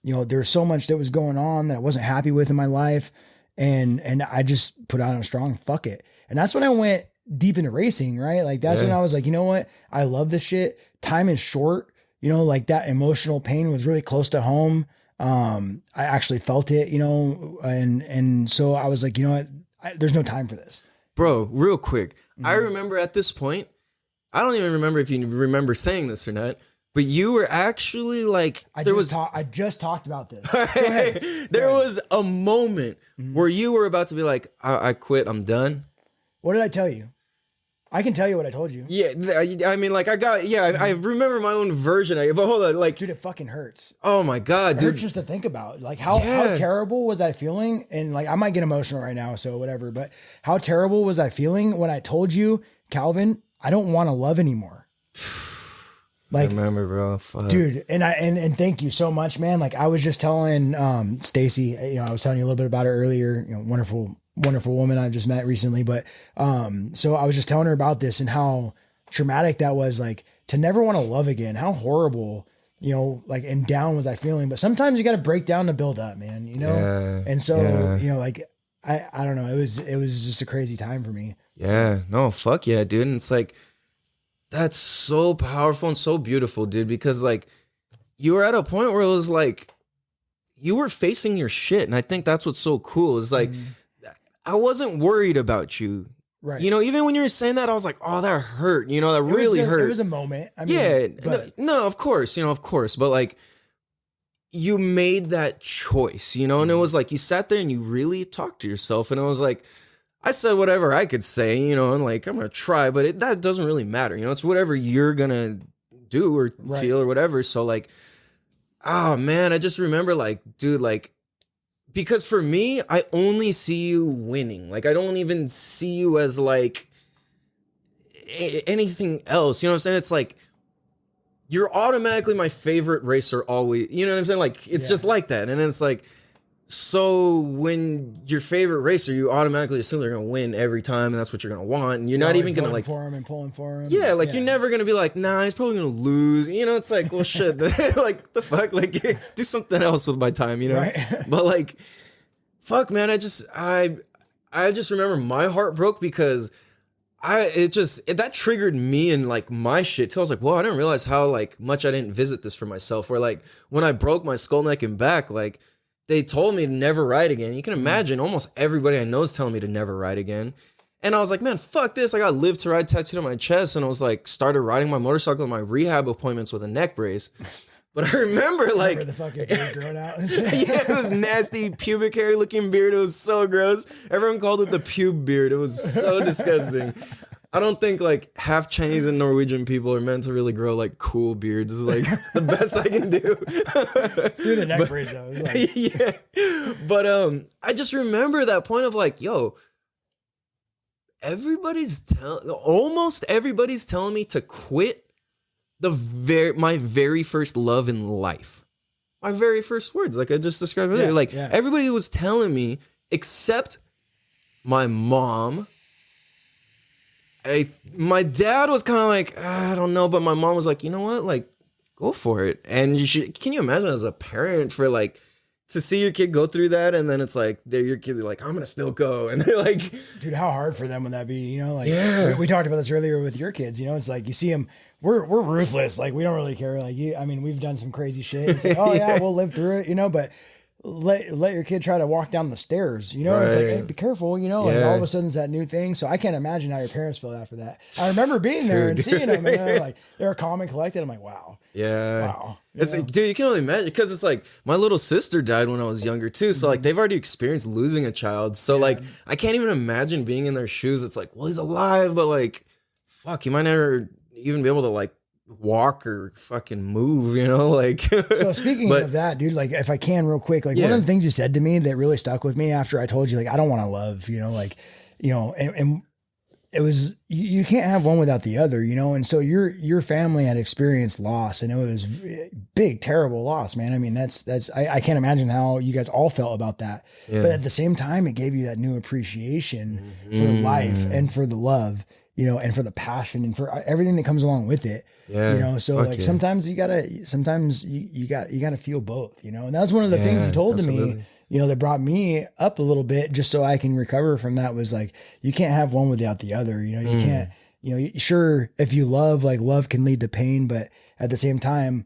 there's so much that was going on that I wasn't happy with in my life. And I just put out a strong fuck it. And that's when I went deep into racing, right? Like that's when I was like, you know what? I love this shit. Time is short, like that emotional pain was really close to home. I actually felt it, and so I was like, you know what? There's no time for this. Bro, real quick. I remember at this point, I don't even remember if you remember saying this or not, but you were actually like, I just talked about this. There was a moment where you were about to be like, I quit, I'm done. What did I tell you? I can tell you what I told you. Yeah, I mean, like, I remember my own version. But hold on, like, dude, it fucking hurts. Oh my God, dude. It hurts just to think about. Like, how terrible was I feeling? And like, I might get emotional right now, so whatever. But how terrible was I feeling when I told you, Calvin, I don't want to love anymore? Like, I remember, bro. Fuck. Dude, and thank you so much, man. Like, I was just telling Stacy, I was telling you a little bit about her earlier, wonderful woman I just met recently. But so I was just telling her about this and how traumatic that was, like, to never want to love again. How horrible, like, and down was I feeling. But sometimes you got to break down to build up, man, Yeah. And so, like, I don't know. It was just a crazy time for me. Yeah. No, fuck yeah, dude. And it's like, that's so powerful and so beautiful, dude, because like you were at a point where it was like you were facing your shit. And I think that's what's so cool is like, I wasn't worried about you. Right. Even when you were saying that, I was like, oh, that hurt. That really hurt. It was a moment. I mean, no, of course, of course. But like you made that choice, and it was like you sat there and you really talked to yourself. And it was like, I said whatever I could say, and like, I'm going to try, but that doesn't really matter. It's whatever you're going to do or feel or whatever. So like, oh man, I just remember like, dude, like, because for me, I only see you winning. Like, I don't even see you as like anything else. You know what I'm saying? It's like, you're automatically my favorite racer always. You know what I'm saying? Like, it's just like that. And it's like, so when your favorite racer, you automatically assume they're going to win every time, and that's what you're going to want. And you're not even going to like for him and pulling for him. Yeah, like you're never going to be like, nah, he's probably going to lose. It's like, well, shit, like the fuck, like do something else with my time, Right. But like, fuck, man, I just remember my heart broke because that triggered me and like my shit too. I was like, whoa, I didn't realize how like much I didn't visit this for myself. Or like when I broke my skull, neck, and back, like, they told me to never ride again. You can imagine almost everybody I know is telling me to never ride again. And I was like, man, fuck this. I got live to ride tattooed on my chest. And I was like, started riding my motorcycle at my rehab appointments with a neck brace. But I remember like the fucking beard growing out. Yeah, it was nasty pubic hair looking beard. It was so gross. Everyone called it the pube beard. It was so disgusting. I don't think like half Chinese and Norwegian people are meant to really grow like cool beards. Is like the best I can do. Through the neck brace though. It's like, Yeah. But I just remember that point of like, yo, almost everybody's telling me to quit my very first love in life. My very first words, like I just described earlier. Everybody was telling me, except my mom. My dad was kind of like, I don't know, but my mom was like, you know what, like, go for it. And can you imagine as a parent for like, to see your kid go through that, and then it's like, your kid like, I'm gonna still go, and they're like, dude, how hard for them would that be? You know, like, yeah. we talked about this earlier with your kids. You know, it's like you see them, we're ruthless. Like we don't really care. Like I mean, we've done some crazy shit. It's like, oh yeah, we'll live through it. You know, but let your kid try to walk down the stairs, you know, It's like, hey, be careful, you know, and all of a sudden it's that new thing. So I can't imagine how your parents felt after that. I remember being there and seeing them, and they're like, they're calm and collected. I'm like, wow. Yeah. Wow. It's like, dude, you can only imagine, because it's like my little sister died when I was younger too. So like they've already experienced losing a child. So like I can't even imagine being in their shoes. It's like, well, he's alive, but like, fuck, you might never even be able to like walk or fucking move, you know, like. So speaking of that, dude, like if I can real quick, like one of the things you said to me that really stuck with me after I told you, like, I don't want to love, you know, like, you know, and it was, you can't have one without the other, you know? And so your family had experienced loss, and it was big, terrible loss, man. I mean, I can't imagine how you guys all felt about that. But at the same time, it gave you that new appreciation for life and for the love, you know, and for the passion and for everything that comes along with it. Yeah. You know, so like sometimes you gotta feel both, you know, and that's one of the things you told to me, you know, that brought me up a little bit just so I can recover from that, was like, you can't have one without the other, you know, you can't, you know, sure, if you love, like love can lead to pain, but at the same time,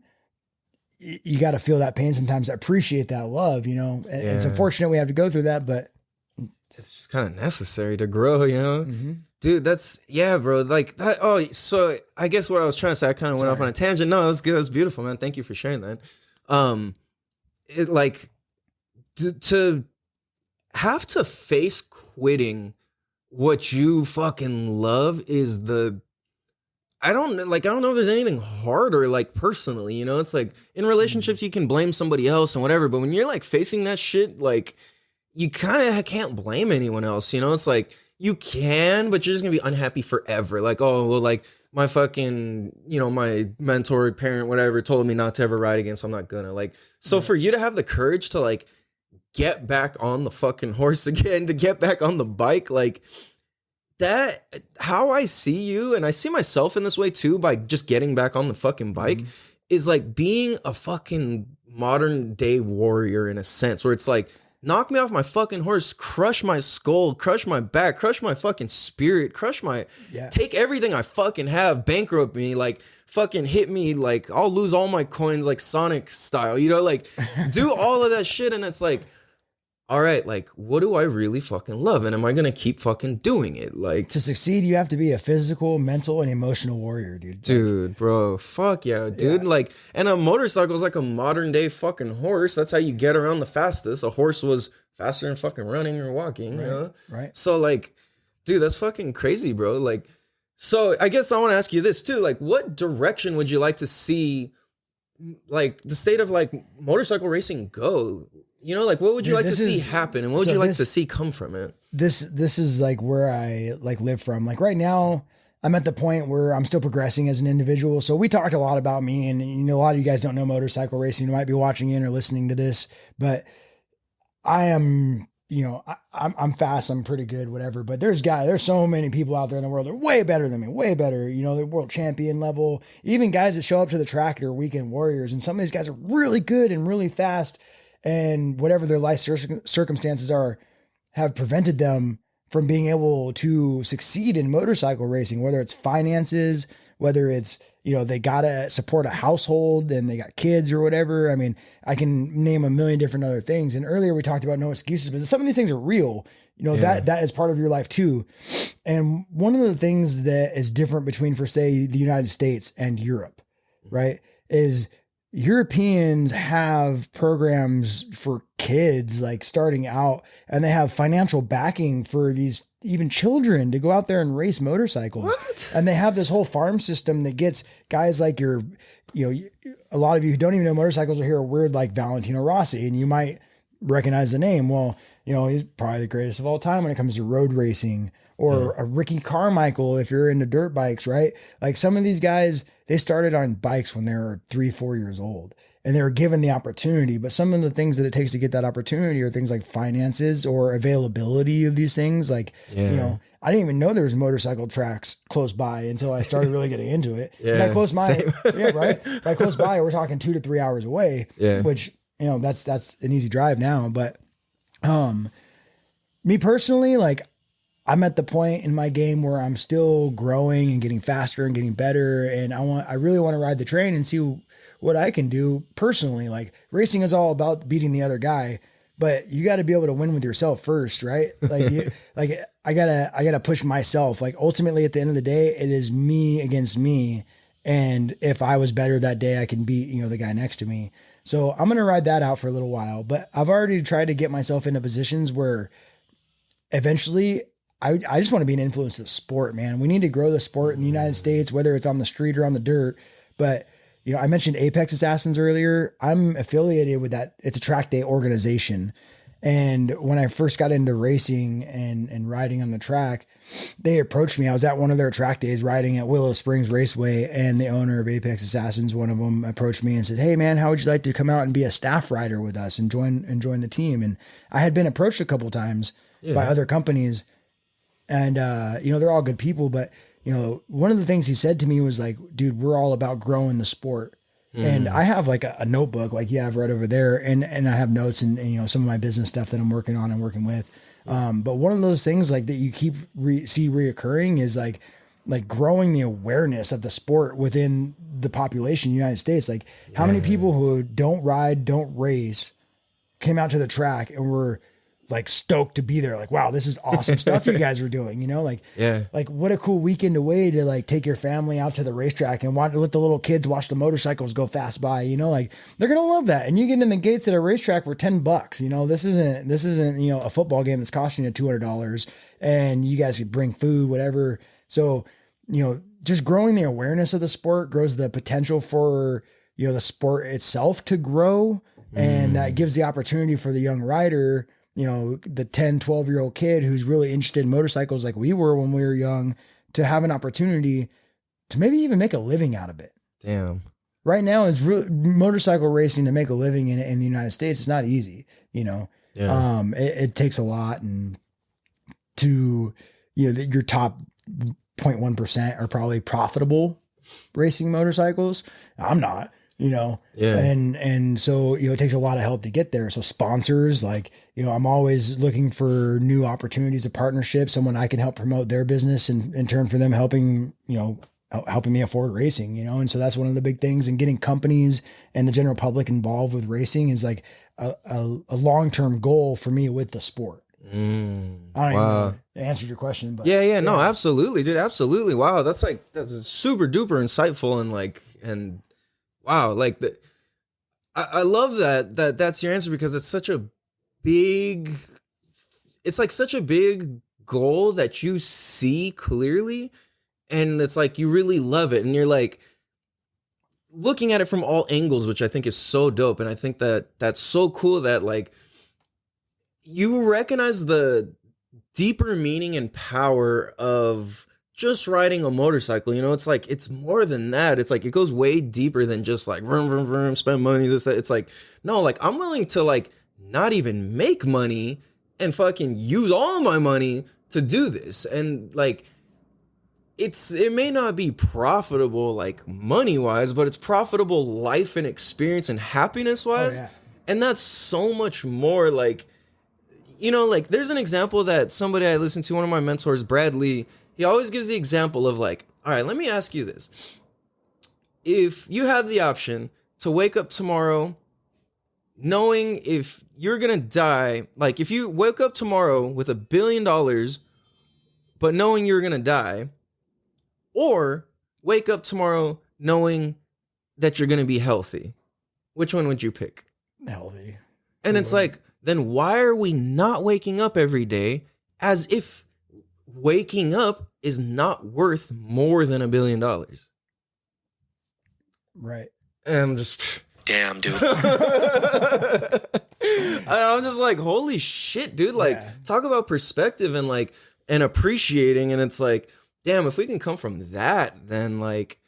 you got to feel that pain sometimes to appreciate that love, you know, and it's unfortunate we have to go through that, but it's just kind of necessary to grow, you know? Dude, that's, bro. Like that. Oh, so I guess what I was trying to say, I kind of went off on a tangent. No, that's good. That's beautiful, man. Thank you for sharing that. It like to have to face quitting what you fucking love is I don't know if there's anything harder, like personally, you know, it's like in relationships, you can blame somebody else and whatever, but when you're like facing that shit, like you kind of can't blame anyone else, you know, it's like, you can, but you're just gonna be unhappy forever. Like, oh, well, like my fucking, you know, my mentor, parent, whatever, told me not to ever ride again, so I'm not gonna. Like, so for you to have the courage to like get back on the fucking horse again, to get back on the bike, like that, how I see you, and I see myself in this way too, by just getting back on the fucking bike, is like being a fucking modern day warrior in a sense, where it's like, knock me off my fucking horse, crush my skull, crush my back, crush my fucking spirit, take everything I fucking have, bankrupt me, like fucking hit me, like I'll lose all my coins, like Sonic style, you know, like do all of that shit. And it's like, all right, like what do I really fucking love? And am I going to keep fucking doing it? Like to succeed, you have to be a physical, mental, and emotional warrior, dude. Dude, bro, fuck yeah, dude. Yeah. Like, and a motorcycle is like a modern day fucking horse. That's how you get around the fastest. A horse was faster than fucking running or walking, you know? Right. So like, dude, that's fucking crazy, bro. Like, so I guess I want to ask you this too. Like, what direction would you like to see, like, the state of like motorcycle racing go? You know, like what would you like to see happen, and what would you like to see come from it? This is like where I like live from. Like right now, I'm at the point where I'm still progressing as an individual. So we talked a lot about me, and you know, a lot of you guys don't know motorcycle racing. You might be watching in or listening to this, but I am, you know, I'm fast. I'm pretty good, whatever. But there's so many people out there in the world that are way better than me, way better. You know, they're world champion level. Even guys that show up to the track are weekend warriors, and some of these guys are really good and really fast. And whatever their life circumstances are, have prevented them from being able to succeed in motorcycle racing, whether it's finances, whether it's, you know, they got to support a household and they got kids or whatever. I mean, I can name a million different other things. And earlier we talked about no excuses, but some of these things are real, you know, that is part of your life too. And one of the things that is different between, for say, the United States and Europe, right, is, Europeans have programs for kids like starting out, and they have financial backing for these even children to go out there and race motorcycles. What? And they have this whole farm system that gets guys like a lot of you who don't even know motorcycles will hear a word like Valentino Rossi, and you might recognize the name. Well, he's probably the greatest of all time when it comes to road racing, or a Ricky Carmichael if you're into dirt bikes, right? Like some of these guys, they started on bikes when they were 3-4 years old, and they were given the opportunity. But some of the things that it takes to get that opportunity are things like finances or availability of these things. Like, I didn't even know there was motorcycle tracks close by until I started really getting into it. Yeah, by close by, right? By close by, we're talking 2 to 3 hours away, which, that's an easy drive now. But, me personally, like, I'm at the point in my game where I'm still growing and getting faster and getting better. And I really want to ride the train and see what I can do personally. Like, racing is all about beating the other guy, but you got to be able to win with yourself first, right? Like, I gotta push myself. Like, ultimately at the end of the day, it is me against me. And if I was better that day, I can beat, the guy next to me. So I'm going to ride that out for a little while, but I've already tried to get myself into positions where eventually I just want to be an influence to the sport, man. We need to grow the sport in the United States, whether it's on the street or on the dirt. But, I mentioned Apex Assassins earlier. I'm affiliated with that. It's a track day organization. And when I first got into racing and riding on the track, they approached me. I was at one of their track days riding at Willow Springs Raceway, and the owner of Apex Assassins, one of them, approached me and said, "Hey man, how would you like to come out and be a staff rider with us and join the team?" And I had been approached a couple times by other companies. And, they're all good people, but, one of the things he said to me was like, "Dude, we're all about growing the sport." And I have like a notebook, like you have right over there. And I have notes and, some of my business stuff that I'm working on and working with. But one of those things like that you keep see reoccurring is like growing the awareness of the sport within the population in the United States. Like how many people who don't ride, don't race came out to the track and were like stoked to be there. Like, wow, this is awesome stuff you guys are doing, like what a cool weekend away to like take your family out to the racetrack and let the little kids watch the motorcycles go fast by, like they're going to love that. And you get in the gates at a racetrack for $10, this isn't, a football game that's costing you $200 and you guys can bring food, whatever. So, just growing the awareness of the sport grows the potential for, the sport itself to grow. And that gives the opportunity for the young rider, the 10, 12-year-old kid who's really interested in motorcycles like we were when we were young, to have an opportunity to maybe even make a living out of it. Damn. Right now, it's really motorcycle racing to make a living in the United States. It's not easy, it takes a lot, and your top 0.1% are probably profitable racing motorcycles. I'm not. And so, it takes a lot of help to get there. So sponsors, like, I'm always looking for new opportunities of partnership, someone I can help promote their business and in turn for them helping me afford racing, and so that's one of the big things. And getting companies and the general public involved with racing is like a long-term goal for me with the sport. I don't even know if I answered your question, but no, absolutely, dude. Absolutely. Wow. That's super duper insightful. And wow, like I love that's your answer, because it's such a big goal that you see clearly, and it's like you really love it, and you're like looking at it from all angles, which I think is so dope. And I think that's so cool that like you recognize the deeper meaning and power of just riding a motorcycle. It's like, it's more than that. It's like, it goes way deeper than just like, vroom, vroom, vroom, spend money, this, that. It's like, no, like I'm willing to like not even make money and fucking use all my money to do this. And like, it may not be profitable, like money wise, but it's profitable life and experience and happiness wise. Oh, yeah. And that's so much more like, like there's an example that somebody I listened to, one of my mentors, Bradley, he always gives the example of like, all right, let me ask you this. If you have the option to wake up tomorrow knowing if you're going to die, like if you wake up tomorrow with $1 billion, but knowing you're going to die, or wake up tomorrow knowing that you're going to be healthy, which one would you pick? Healthy. And it's like, then why are we not waking up every day as if waking up is not worth more than $1 billion? Right. And I'm just... Damn, dude. I'm just like, holy shit, dude. Like, talk about perspective and like, and appreciating. And it's like, damn, if we can come from that, then like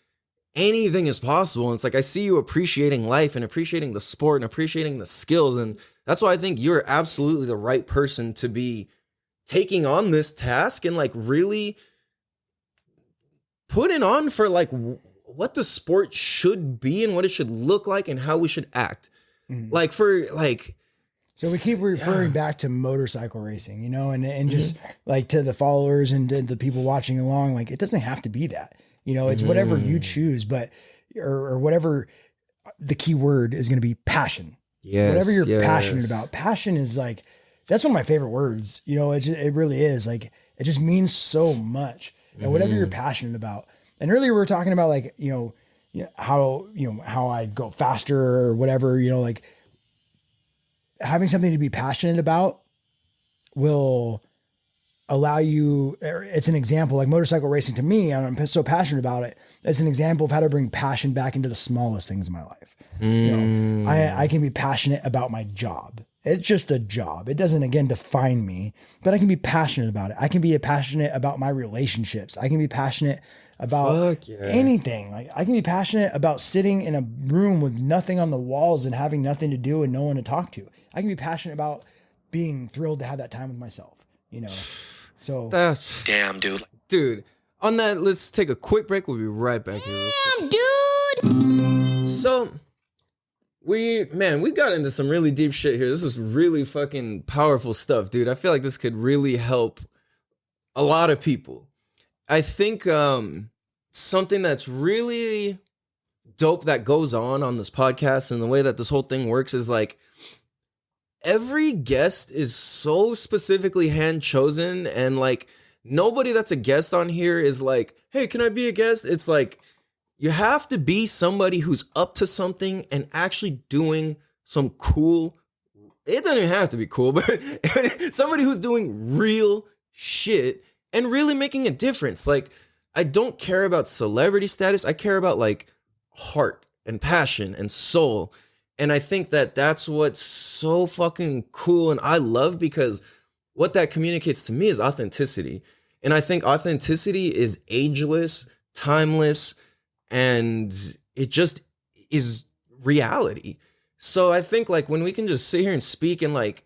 anything is possible. And it's like, I see you appreciating life and appreciating the sport and appreciating the skills. And that's why I think you're absolutely the right person to be taking on this task and like really putting on for like what the sport should be and what it should look like and how we should act. Like for like, so we keep referring back to motorcycle racing, you know, and just like to the followers and to the people watching along, like it doesn't have to be that, you know, it's whatever you choose, but, or whatever the key word is going to be passion. Yes, whatever you're passionate about. Passion is like, that's one of my favorite words, you know, it really is like, it just means so much. And whatever you're passionate about. And earlier we were talking about like, how I go faster or whatever, you know, like having something to be passionate about will allow you, it's an example like motorcycle racing to me, and I'm so passionate about it. It's an example of how to bring passion back into the smallest things in my life. You know, I can be passionate about my job. It's just a job. It doesn't, again, define me, but I can be passionate about it. I can be passionate about my relationships. I can be passionate about anything. Like I can be passionate about sitting in a room with nothing on the walls and having nothing to do and no one to talk to. I can be passionate about being thrilled to have that time with myself, you know? So that's damn, dude. Dude, on that, let's take a quick break. We'll be right back here. Damn, dude. So we got into some really deep shit here. This was really fucking powerful stuff, dude. I feel like this could really help a lot of people. I think something that's really dope that goes on this podcast and the way that this whole thing works is like every guest is so specifically hand chosen, and like nobody that's a guest on here is like, hey, can I be a guest? It's like you have to be somebody who's up to something and actually doing some cool, it doesn't even have to be cool, but somebody who's doing real shit and really making a difference. Like, I don't care about celebrity status. I care about like heart and passion and soul. And I think that that's what's so fucking cool. And I love, because what that communicates to me is authenticity. And I think authenticity is ageless, timeless, and it just is reality. So I think like when we can just sit here and speak and like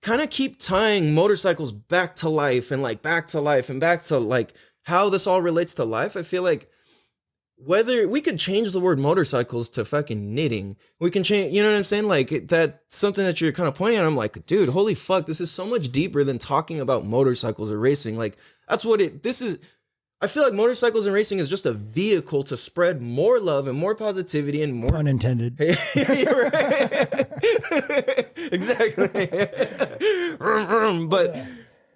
kind of keep tying motorcycles back to life and like back to life and back to like how this all relates to life, I feel like whether we could change the word motorcycles to fucking knitting, we can change, you know what I'm saying? Like that's something that you're kind of pointing at. I'm like, dude, holy fuck, this is so much deeper than talking about motorcycles or racing. Like that's what this is. I feel like motorcycles and racing is just a vehicle to spread more love and more positivity and more unintended. You're right. Exactly. But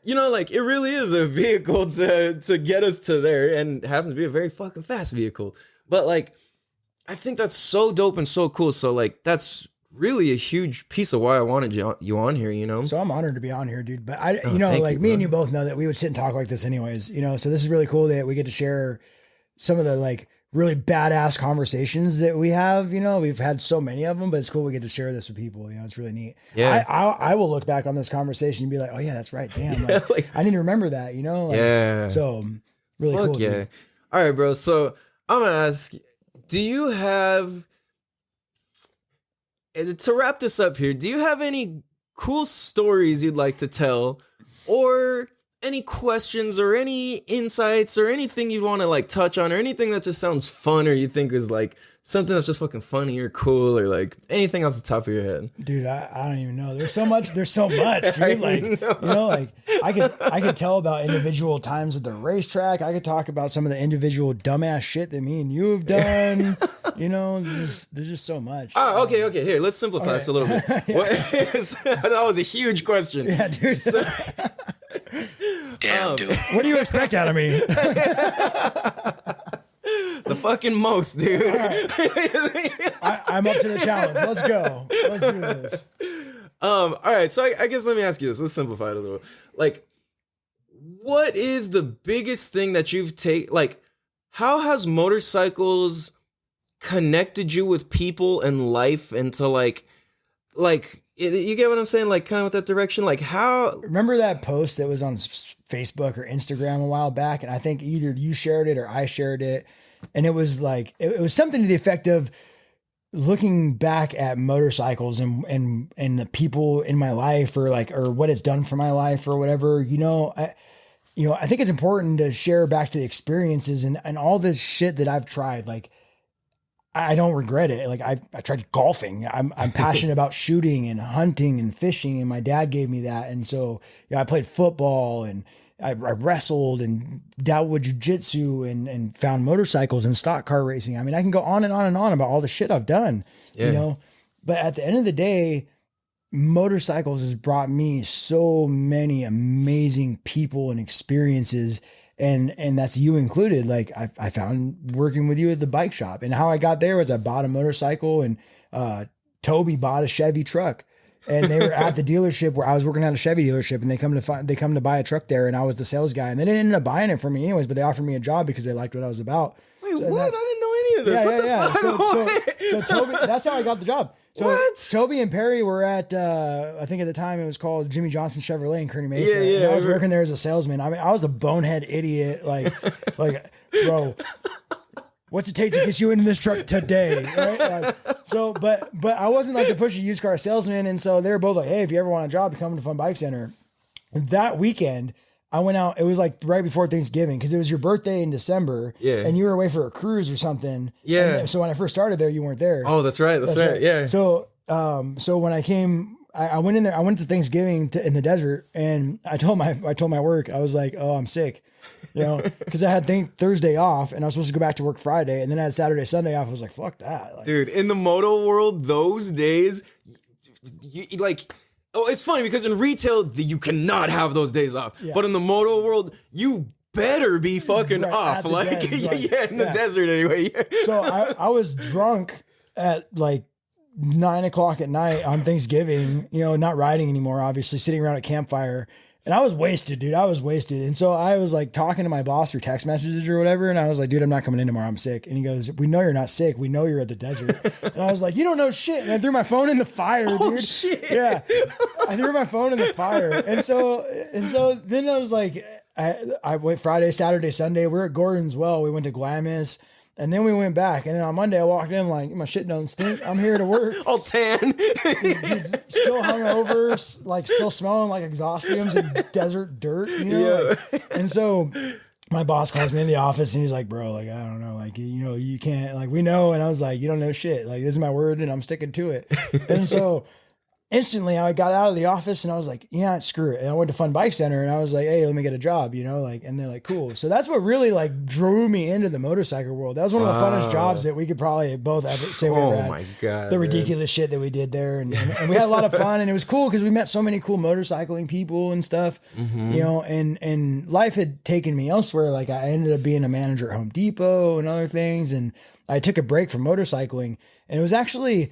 you know, like it really is a vehicle to get us to there, and happens to be a very fucking fast vehicle. But like, I think that's so dope and so cool. So like, that's really a huge piece of why I wanted you on here, you know? So I'm honored to be on here, dude. But me and you both know that we would sit and talk like this anyways, you know? So this is really cool that we get to share some of the like really badass conversations that we have, you know? We've had so many of them, but it's cool we get to share this with people, you know? It's really neat. Yeah. I will look back on this conversation and be like, oh yeah, that's right. Damn. Like, I need to remember that, you know? Like, yeah. So really Fuck cool. Yeah. Dude. All right, bro. So I'm going to ask, do you have, to wrap this up here, do you have any cool stories you'd like to tell, or any questions or any insights or anything you'd want to like touch on, or anything that just sounds fun or you think is like something that's just fucking funny or cool, or like anything off the top of your head? Dude, I don't even know. There's so much, dude. Like, you know, like I could tell about individual times at the racetrack. I could talk about some of the individual dumbass shit that me and you have done. You know, there's just so much. Oh, okay. Here, let's simplify this a little bit. That was a huge question. Yeah, dude. So, damn, dude. What do you expect out of me? The fucking most, dude. I'm up to the challenge. Let's go. Let's do this. All right, so I guess let me ask you this. Let's simplify it a little. Like, what is the biggest thing that you've taken? Like, how has motorcycles connected you with people and life into like you get what I'm saying? Like, kind of with that direction. Like, how? Remember that post that was on Facebook or Instagram a while back, and I think either you shared it or I shared it, and it was like it was something to the effect of looking back at motorcycles and the people in my life or what it's done for my life or whatever, I think it's important to share back to the experiences and all this shit that I've tried. Like, I don't regret it. Like I tried golfing. I'm passionate about shooting and hunting and fishing, and my dad gave me that. And so, I played football and I wrestled and dabbled with jujitsu and found motorcycles and stock car racing. I mean, I can go on and on and on about all the shit I've done, but at the end of the day, motorcycles has brought me so many amazing people and experiences. And that's you included. Like I found working with you at the bike shop, and how I got there was I bought a motorcycle, and Toby bought a Chevy truck. And they were at the dealership where I was working at a Chevy dealership, and they come to buy a truck there, and I was the sales guy, and they didn't end up buying it for me anyways, but they offered me a job because they liked what I was about. Wait, what? I didn't know any of this. Yeah. So Toby, that's how I got the job. So what? Toby and Perry were at, I think at the time it was called Jimmy Johnson Chevrolet in Kearny Mesa. Yeah. And I was working there as a salesman. I mean, I was a bonehead idiot. Like, bro, what's it take to get you into this truck today? Right? But I wasn't like the pushy used car salesman. And so they were both like, hey, if you ever want a job, come to Fun Bike Center. And that weekend, I went out, it was like right before Thanksgiving, because it was your birthday in December. Yeah. And you were away for a cruise or something. Yeah. And so when I first started there, you weren't there. Oh, that's right. That's right. Yeah. So when I came, I went in there, I went to Thanksgiving in the desert, and I told my work, I was like, oh, I'm sick, because I had Thursday off, and I was supposed to go back to work Friday, and then I had Saturday, Sunday off. I was like, fuck that. Like, dude, in the moto world, those days, it's funny because in retail, you cannot have those days off. Yeah. But in the moto world, you better be fucking off. Like, in the desert anyway. So I was drunk at like 9 o'clock at night on Thanksgiving, not riding anymore, obviously, sitting around a campfire. And I was wasted, dude. I was wasted. And so I was like talking to my boss through text messages or whatever. And I was like, dude, I'm not coming in tomorrow. I'm sick. And he goes, we know you're not sick. We know you're at the desert. And I was like, you don't know shit. And I threw my phone in the fire, dude. Oh, shit. Yeah. I threw my phone in the fire. And so then I was like, I went Friday, Saturday, Sunday. We're at Gordon's Well. We went to Glamis. And then we went back. And then on Monday, I walked in like, my shit don't stink. I'm here to work. All tan. Dude, still hungover, like still smelling like exhaust fumes and desert dirt, And so my boss calls me in the office, and he's like, bro, like, I don't know, like, you can't, like, we know. And I was like, you don't know shit. Like, this is my word, and I'm sticking to it. And so instantly I got out of the office, and I was like, yeah, screw it. And I went to Fun Bike Center, and I was like, hey, let me get a job, and they're like, cool. So that's what really like drew me into the motorcycle world. That was one of the funnest jobs that we could probably both ever say we ever had. Oh my God. The ridiculous shit that we did there. And we had a lot of fun, and it was cool because we met so many cool motorcycling people and stuff, and life had taken me elsewhere. Like I ended up being a manager at Home Depot and other things. And I took a break from motorcycling, and it was actually,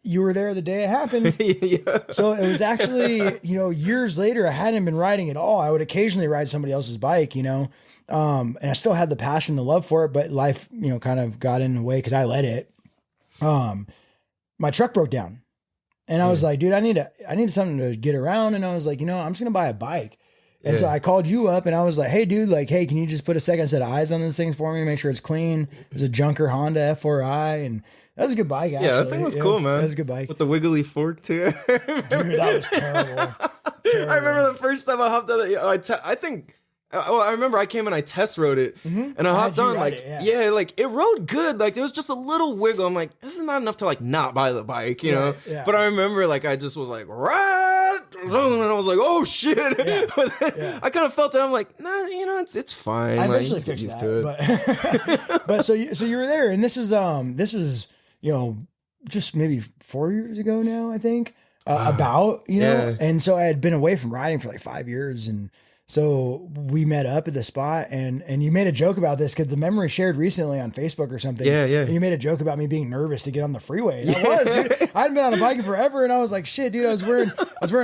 you were there the day it happened. Yeah. So it was actually, years later, I hadn't been riding at all. I would occasionally ride somebody else's bike, and I still had the passion, the love for it, but life, kind of got in the way because I let it. My truck broke down, and I was like, dude, I need something to get around. And I was like, I'm just going to buy a bike. And so I called you up, and I was like, hey dude, like, hey, can you just put a second set of eyes on this thing for me? Make sure it's clean. It was a junker Honda F4i, and that was a good bike, actually. Yeah, that thing was cool, man. That was a good bike. With the wiggly fork, too. Dude, that was terrible. I remember the first time I hopped on it, I remember I came and I test rode it, and I hopped on, like, like, it rode good. Like, there was just a little wiggle. I'm like, this is not enough to, like, not buy the bike, know? Yeah. But I remember, like, I just was like, right, and I was like, oh, shit. Yeah. I kind of felt it. I'm like, nah, it's fine. I like, eventually fixed that. But so you were there, and this was, just maybe 4 years ago now, I think, and so I had been away from riding for like 5 years, and So we met up at the spot, and you made a joke about this because the memory shared recently on Facebook or something. Yeah. And you made a joke about me being nervous to get on the freeway. And I was, dude. I hadn't been on a bike in forever, and I was like, shit, dude. I was wearing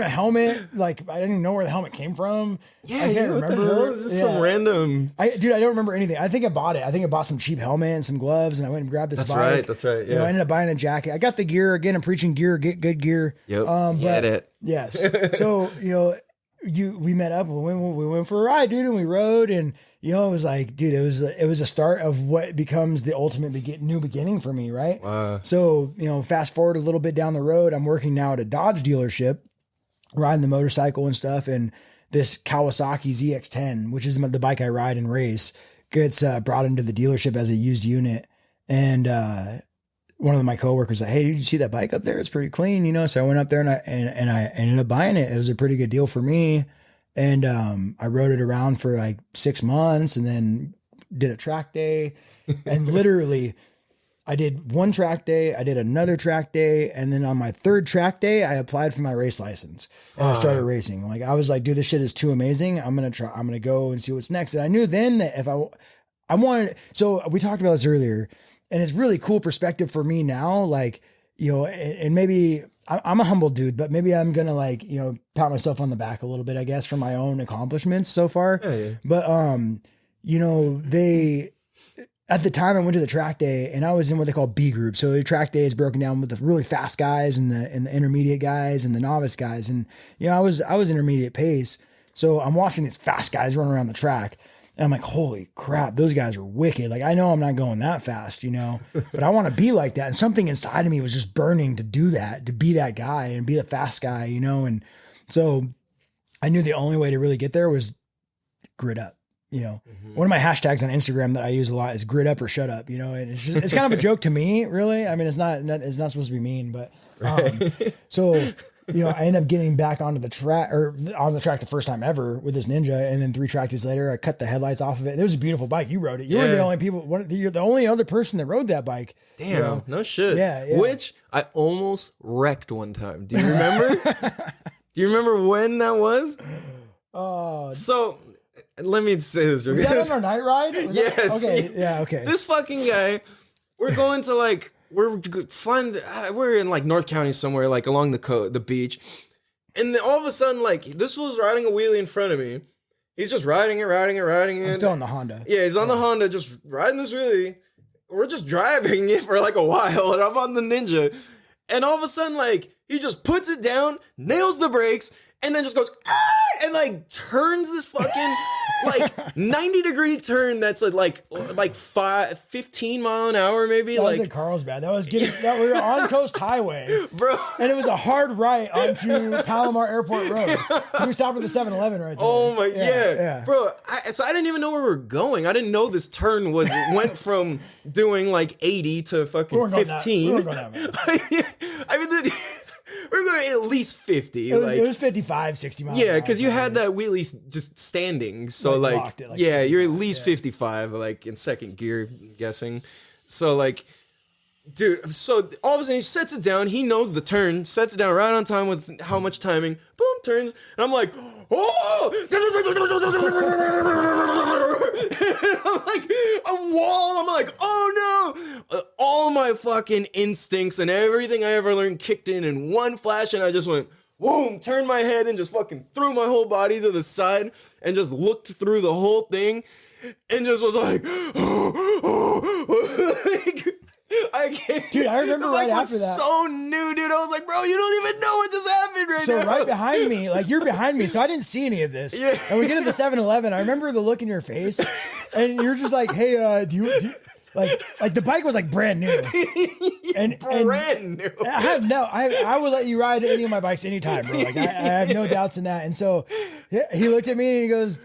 a helmet. Like I didn't even know where the helmet came from. Yeah, I can't what the remember. hell? Is this some random? I don't remember anything. I think I bought it. I think I bought some cheap helmet and some gloves, and I went and grabbed this bike. That's right. You know, I ended up buying a jacket. I got the gear again. I'm preaching gear, get good gear. Yep. Get it. Yes. So we met up. We went for a ride, dude, and we rode, and it was like, dude, it was a start of what becomes the ultimate new beginning for me, right? So fast forward a little bit down the road, I'm working now at a Dodge dealership, riding the motorcycle and stuff, and this Kawasaki ZX-10, which is the bike I ride and race, gets brought into the dealership as a used unit, and one of my coworkers like, hey, did you see that bike up there? It's pretty clean, So I went up there and I ended up buying it. It was a pretty good deal for me. And I rode it around for like 6 months and then did a track day. And literally I did one track day, I did another track day. And then on my third track day, I applied for my race license and I started racing. Like I was like, dude, this shit is too amazing. I'm going to go and see what's next. And I knew then that if I wanted, so we talked about this earlier, and it's really cool perspective for me now. Like, and maybe I'm a humble dude, but maybe I'm going to pat myself on the back a little bit, I guess, for my own accomplishments so far. Yeah. But, at the time I went to the track day and I was in what they call B group. So the track day is broken down with the really fast guys and the intermediate guys and the novice guys. And, I was intermediate pace. So I'm watching these fast guys run around the track. And I'm like, holy crap, those guys are wicked. Like, I know I'm not going that fast, but I want to be like that. And something inside of me was just burning to do that, to be that guy and be the fast guy, And so I knew the only way to really get there was grit up, One of my hashtags on Instagram that I use a lot is grit up or shut up, And it's kind of a joke to me, really. I mean, it's not supposed to be mean, but, so I ended up getting back onto the track the first time ever with this Ninja. And then 3 track days later, I cut the headlights off of it. It was a beautiful bike. You rode it. You were the only you're the only other person that rode that bike. Damn, no shit. Yeah. Which I almost wrecked one time. Do you remember? Do you remember when that was? So let me say this. Was that on our night ride? Yes. Okay. Yeah. Okay. This fucking guy, we're going to we're in like North County somewhere, like along the beach. And then all of a sudden, like this was riding a wheelie in front of me. He's just riding it. I'm still on the Honda. Yeah, he's on the Honda, just riding this wheelie. We're just driving it for like a while, and I'm on the Ninja. And all of a sudden, like, he just puts it down, nails the brakes, and then just goes, ah! And like turns this fucking like 90-degree turn that's like 15 mile an hour maybe. That like was at Carlsbad. We were on Coast Highway, bro. And it was a hard right onto Palomar Airport Road. We stopped at the 7-Eleven right there. Oh my, yeah. Bro. So I didn't even know where we were going. I didn't know this turn went from doing like 80 to fucking 15. We weren't going that much. I mean, we're going at least 50. It was 55, 60 miles. Yeah, because you had that wheelie just standing. So you're at least 55, like in second gear, I'm guessing. So like, dude, so all of a sudden he sets it down. He knows the turn, sets it down right on time with how much timing. Boom, turns. And I'm like, oh! I'm like, a wall. I'm like, oh no! All my fucking instincts and everything I ever learned kicked in one flash, and I just went, boom, turned my head and just fucking threw my whole body to the side and just looked through the whole thing and just was like, I can't. Dude, I remember right after that. So new, dude. I was like, bro, you don't even know what just happened right now. So right behind me, like you're behind me, so I didn't see any of this. Yeah. And we get to the 7-Eleven. I remember the look in your face, and you're just like, hey, do you like the bike was like brand new. And brand new. I would let you ride any of my bikes anytime, bro. Like I have no doubts in that. And so he looked at me and he goes,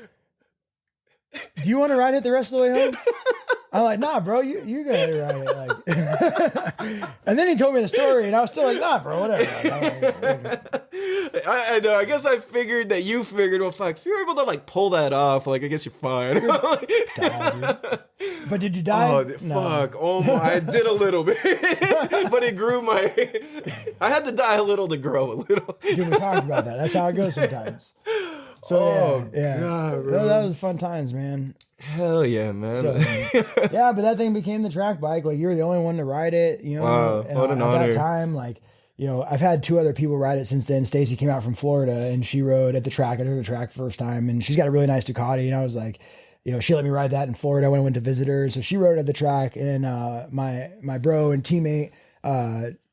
do you want to ride it the rest of the way home? I'm like, nah, bro, you gotta ride it. Like, and then he told me the story, and I was still like, nah, bro, whatever. I know. I guess I figured that you figured, well, fuck, if you're able to like pull that off, like, I guess you're fine. But did you die? Oh, no. Fuck. Oh my, I did a little bit, but it grew I had to die a little to grow a little. Dude, we talked about that. That's how it goes sometimes. So yeah. God, bro. No, that was fun times, man. Hell yeah, man. So, yeah, but that thing became the track bike. Like you were the only one to ride it, you know. Wow, what an at honor. that time, like, you know, I've had 2 other people ride it since then. Stacy came out from Florida and she rode at the track. I took the track first time, and she's got a really nice Ducati. And I was like, you know, she let me ride that in Florida when I went to visit her. So she rode at the track, and my bro and teammate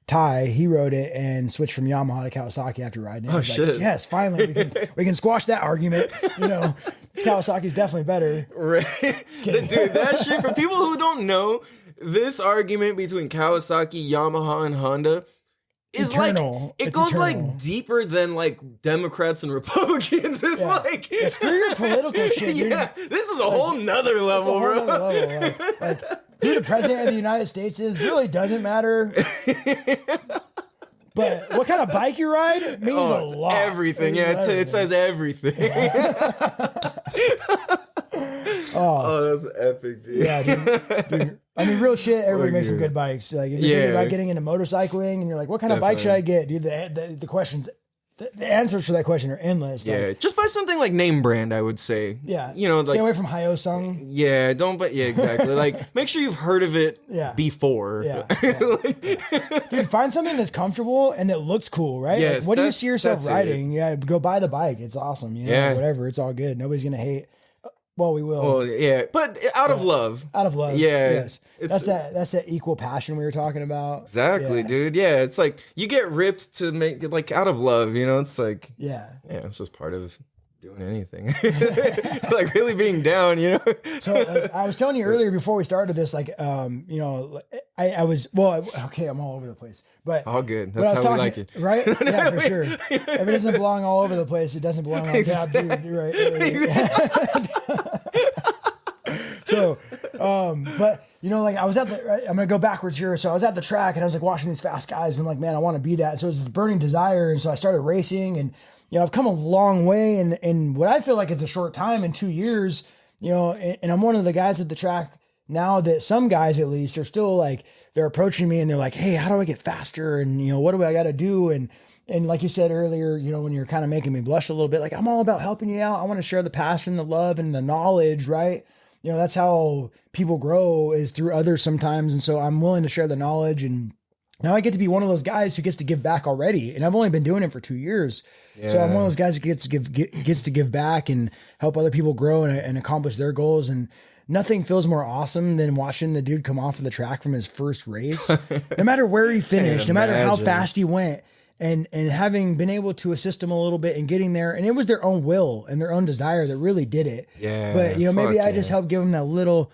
Ty, he rode it and switched from Yamaha to Kawasaki after riding it. I was shit. like, yes, finally we can squash that argument. You know, Kawasaki's definitely better. Right. Dude, that shit, for people who don't know, this argument between Kawasaki, Yamaha, and Honda is Eternal. like, it It's goes eternal. like deeper than like Democrats and Republicans. It's like, Yeah, screw your political shit, dude. yeah, this is a whole nother level, It's a whole bro. nother level. Like who the president of the United States is really doesn't matter. But what kind of bike you ride means a It's lot. everything. It Yeah, means it says everything. Oh, that's epic, dude. Yeah, dude. I mean, real shit. Everybody makes some dude. good bikes. Like, if you're Yeah. thinking about getting into motorcycling, and you're like, "What kind of bike should I get?" Dude, the questions, the answers to that question are endless. Like, Yeah, just buy something like name brand, I would say. yeah. You know, Stay like, away from Hyosung. yeah, don't, but yeah, exactly. Like, make sure you've heard of it Yeah. before. Yeah, dude, find something that's comfortable and that looks cool, right? Yes, Like, what do you that's- see yourself that's it. riding? Yeah, go buy the bike. It's awesome. You know, Yeah. whatever. It's all good. Nobody's gonna hate. Well, we will. Well, yeah, but out of love. Out of love. Yeah, Yes. it's- That's that equal passion we were talking about. Exactly, Yeah. dude. Yeah, it's like you get ripped to make it like out of love, you know? It's like, Yeah. yeah, it's just part of doing anything. Like really being down, you know? So I was telling you earlier before we started this, like, you know, I was, well, okay, I'm all over the place, but All good. but I That's was how we talking- like it. Right? Yeah, for sure. If it doesn't belong all over the place, it doesn't belong on tab, dude. You're right. So, but you know, like I was at the, right, I'm gonna go backwards here. So I was at the track and I was like watching these fast guys and like, man, I want to be that. So it was this burning desire. And so I started racing, and, you know, I've come a long way in what I feel like it's a short time, in 2 years, you know, and I'm one of the guys at the track now that some guys at least are still like, they're approaching me and they're like, hey, how do I get faster? And, you know, what do I got to do? And like you said earlier, you know, when you're kind of making me blush a little bit, like I'm all about helping you out. I want to share the passion, the love, and the knowledge, right? You know, that's how people grow, is through others sometimes. And so I'm willing to share the knowledge, and now I get to be one of those guys who gets to give back already. And I've only been doing it for 2 years. So I'm one of those guys that gets to give back and help other people grow and accomplish their goals. And nothing feels more awesome than watching the dude come off of the track from his first race, no matter where he finished, no matter how imagine. fast he went. And having been able to assist them a little bit in getting there, and it was their own will and their own desire that really did it. Yeah, But you know, maybe fuck I just yeah. helped give them that little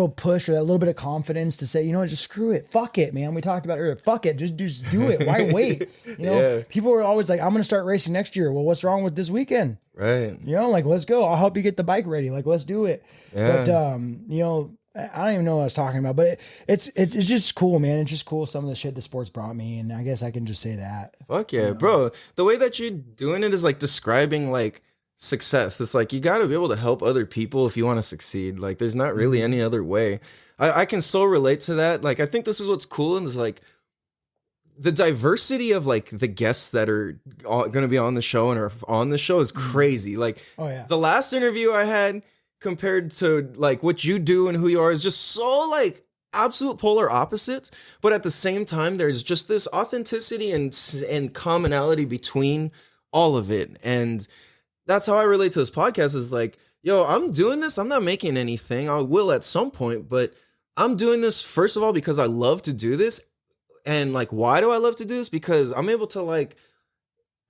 push or that little bit of confidence to say, you know what, just screw it, fuck it, man. We talked about it earlier. Fuck it, just do it. Why wait? You know, Yeah. people are always like, I'm going to start racing next year. Well, what's wrong with this weekend? Right. You know, like, let's go. I'll help you get the bike ready. Like, let's do it. Yeah. But you know, I don't even know what I was talking about, but it's just cool, man. It's just cool, some of the shit the sports brought me, and I guess I can just say that. Fuck yeah, bro. The way that you're doing it is like describing like success. It's like you got to be able to help other people if you want to succeed. Like there's not really any other way. I can so relate to that. Like I think this is what's cool, and is like the diversity of like the guests that are going to be on the show and are on the show is crazy. Like Oh yeah. the last interview I had compared to like what you do and who you are is just so like absolute polar opposites, but at the same time there's just this authenticity and commonality between all of it. And that's how I relate to this podcast, is like, yo, I'm doing this, I'm not making anything, I will at some point, but I'm doing this first of all because I love to do this. And like, why do I love to do this? Because I'm able to like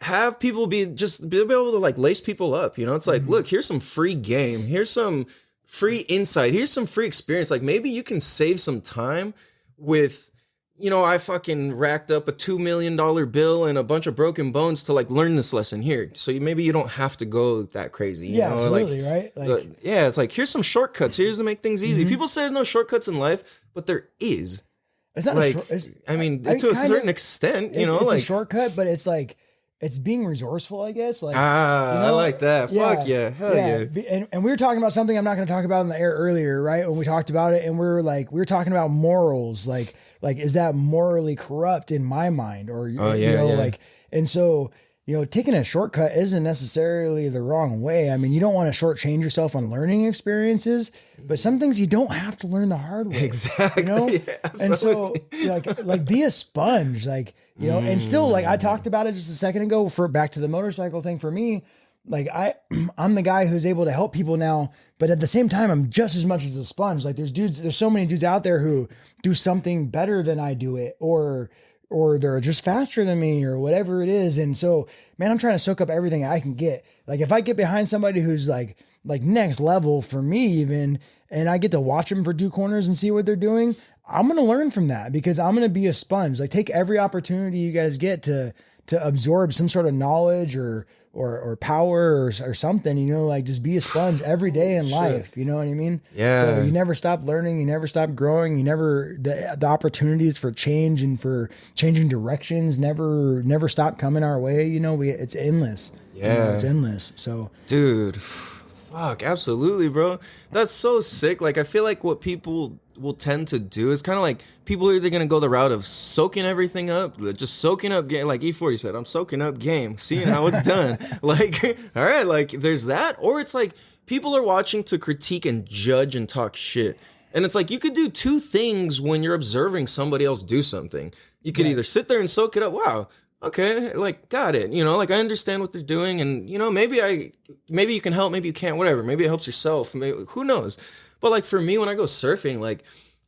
have people be able to like lace people up, you know? It's like, look, here's some free game, here's some free insight, here's some free experience. Like maybe you can save some time with, you know, I fucking racked up a $2 million bill and a bunch of broken bones to like learn this lesson here. So maybe you don't have to go that crazy. You Yeah, know? absolutely, Like, right? Like, yeah, it's like, here's some shortcuts, here's to make things easy. People say there's no shortcuts in life, but there is. it's not Like, a short, it's, I mean, I to a kind certain of- extent, you it's, know, it's like, a shortcut, but it's like, it's being resourceful, I guess. Like, I like that. Fuck yeah. Hell yeah. And we were talking about something I'm not going to talk about in the air earlier, right? When we talked about it, and we were talking about morals, like is that morally corrupt in my mind, or Oh, yeah, yeah. like, and so, taking a shortcut isn't necessarily the wrong way. I mean, you don't want to shortchange yourself on learning experiences, but some things you don't have to learn the hard way. Exactly. Yeah, and so like be a sponge, and still, like I talked about it just a second ago, for back to the motorcycle thing for me, like I'm the guy who's able to help people now, but at the same time, I'm just as much as a sponge. Like there's so many dudes out there who do something better than I do it, or they're just faster than me or whatever it is. And so, man, I'm trying to soak up everything I can get. Like if I get behind somebody who's like next level for me even, and I get to watch them for 2 corners and see what they're doing, I'm going to learn from that, because I'm going to be a sponge. Like take every opportunity you guys get to absorb some sort of knowledge or power or something, like just be a sponge every day in life. You know what I mean? Yeah. So you never stop learning, you never stop growing, the opportunities for change and for changing directions never stop coming our way. It's endless. Yeah. It's endless. So dude, fuck, absolutely, bro. That's so sick. Like I feel like what people will tend to do is kind of like, people are either going to go the route of soaking everything up, just soaking up game, like E40 said, I'm soaking up game, seeing how it's done. Like, all right, like there's that. Or it's like people are watching to critique and judge and talk shit. And it's like, you could do 2 things when you're observing somebody else do something. You could either sit there and soak it up. Wow. Okay. Like, got it. Like I understand what they're doing, and maybe you can help, maybe you can't, whatever. Maybe it helps yourself. Maybe, who knows? But like for me, when I go surfing, like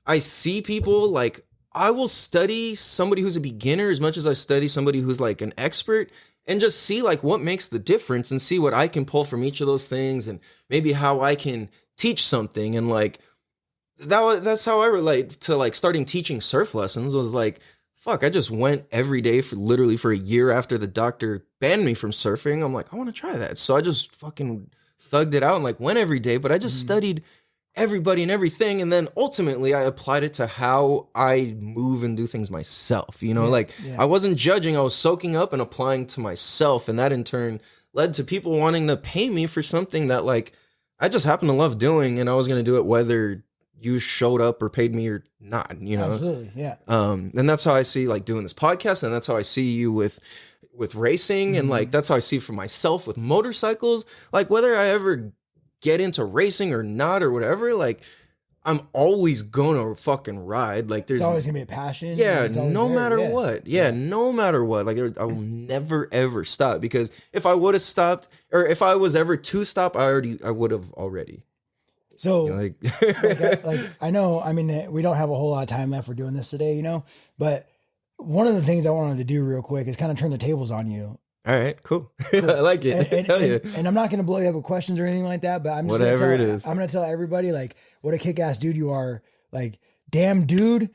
I see people, like I will study somebody who's a beginner as much as I study somebody who's like an expert, and just see like what makes the difference and see what I can pull from each of those things, and maybe how I can teach something. And like that's how I relate to like starting teaching surf lessons. Was like, fuck, I just went every day for literally for a year after the doctor banned me from surfing. I'm like, I want to try that. So I just fucking thugged it out and like went every day, but I just studied everybody and everything, and then ultimately I applied it to how I move and do things myself. I wasn't judging, I was soaking up and applying to myself, and that in turn led to people wanting to pay me for something that like I just happen to love doing, and I was going to do it whether you showed up or paid me or not. Absolutely, yeah. And that's how I see like doing this podcast, and that's how I see you with racing, and like that's how I see for myself with motorcycles. Like whether I ever get into racing or not or whatever, like I'm always gonna fucking ride. Like there's always gonna be a passion. Yeah, no matter what. Yeah, no matter what. Like I will never ever stop, because if I would have stopped, or if I was ever to stop, I would have already. So like I know, I mean, we don't have a whole lot of time left for doing this today, but one of the things I wanted to do real quick is kind of turn the tables on you. All right, cool. I like it. Hell yeah. And I'm not going to blow you up with questions or anything like that, but I'm just I'm going to tell everybody like what a kick-ass dude you are. Like, damn dude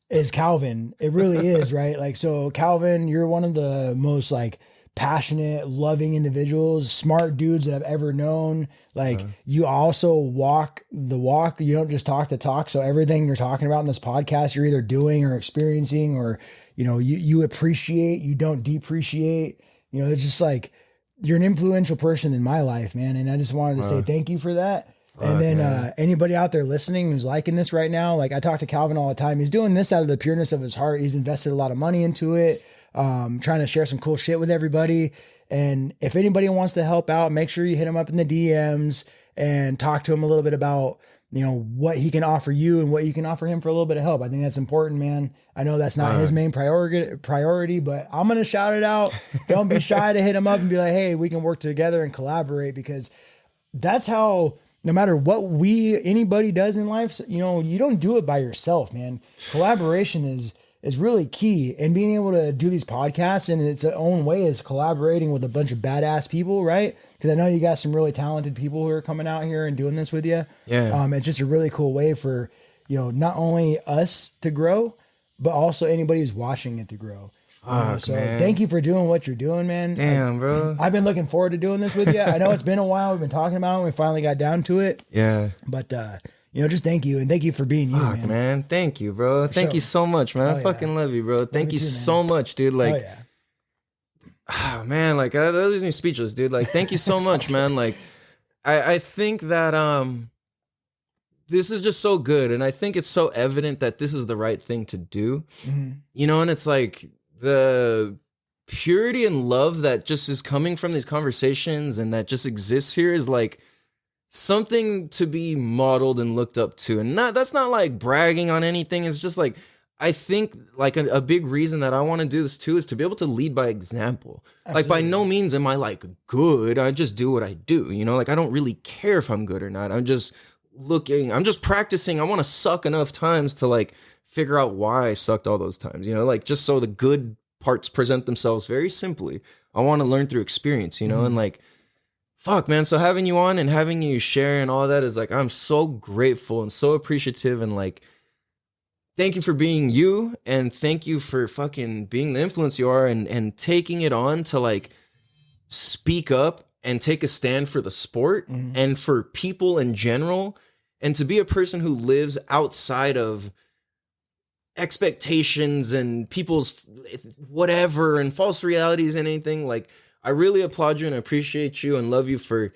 is Calvin. It really is, right? Like, so Calvin, you're one of the most like passionate, loving individuals, smart dudes that I've ever known. Like you also walk the walk. You don't just talk the talk. So everything you're talking about in this podcast, you're either doing or experiencing, or, you appreciate, you don't depreciate. It's just like, you're an influential person in my life, man. And I just wanted to say thank you for that. And then anybody out there listening who's liking this right now, like I talk to Calvin all the time. He's doing this out of the pureness of his heart. He's invested a lot of money into it, trying to share some cool shit with everybody. And if anybody wants to help out, make sure you hit him up in the DMs and talk to him a little bit about, what he can offer you and what you can offer him for a little bit of help. I think that's important, man. I know that's not his main priority, but I'm going to shout it out. Don't be shy to hit him up and be like, hey, we can work together and collaborate, because that's how, no matter what anybody does in life, you don't do it by yourself, man. Collaboration is really key, and being able to do these podcasts in its own way is collaborating with a bunch of badass people, right? Because I know you got some really talented people who are coming out here and doing this with you. Yeah. It's just a really cool way for, not only us to grow, but also anybody who's watching it to grow. Fuck, man. Thank you for doing what you're doing, man. Damn, bro. I've been looking forward to doing this with you. I know it's been a while. We've been talking about it. We finally got down to it. Yeah. But, just thank you. And thank you for being you, Fuck, man. Thank you, bro. Thank you so much, man. I fucking love you, bro. Thank you so much, dude. Like, man, like that leaves me speechless, dude. Like, thank you so much, man. Like, I think that this is just so good, and I think it's so evident that this is the right thing to do. And it's like purity and love that just is coming from these conversations and that just exists here is like something to be modeled and looked up to. And that's not like bragging on anything. It's just like, I think like a big reason that I want to do this too is to be able to lead by example. Absolutely. Like by no means am I like good. I just do what I do, you know, like I don't really care if I'm good or not. I'm just practicing. I want to suck enough times to like figure out why I sucked all those times, you know, like just so the good parts present themselves very simply. I want to learn through experience, you know, and like, fuck, man. So having you on and having you share and all that is like, I'm so grateful and so appreciative and like, thank you for being you, and thank you for fucking being the influence you are and taking it on to like speak up and take a stand for the sport and for people in general, and to be a person who lives outside of expectations and people's whatever and false realities and anything. Like, I really applaud you and appreciate you and love you for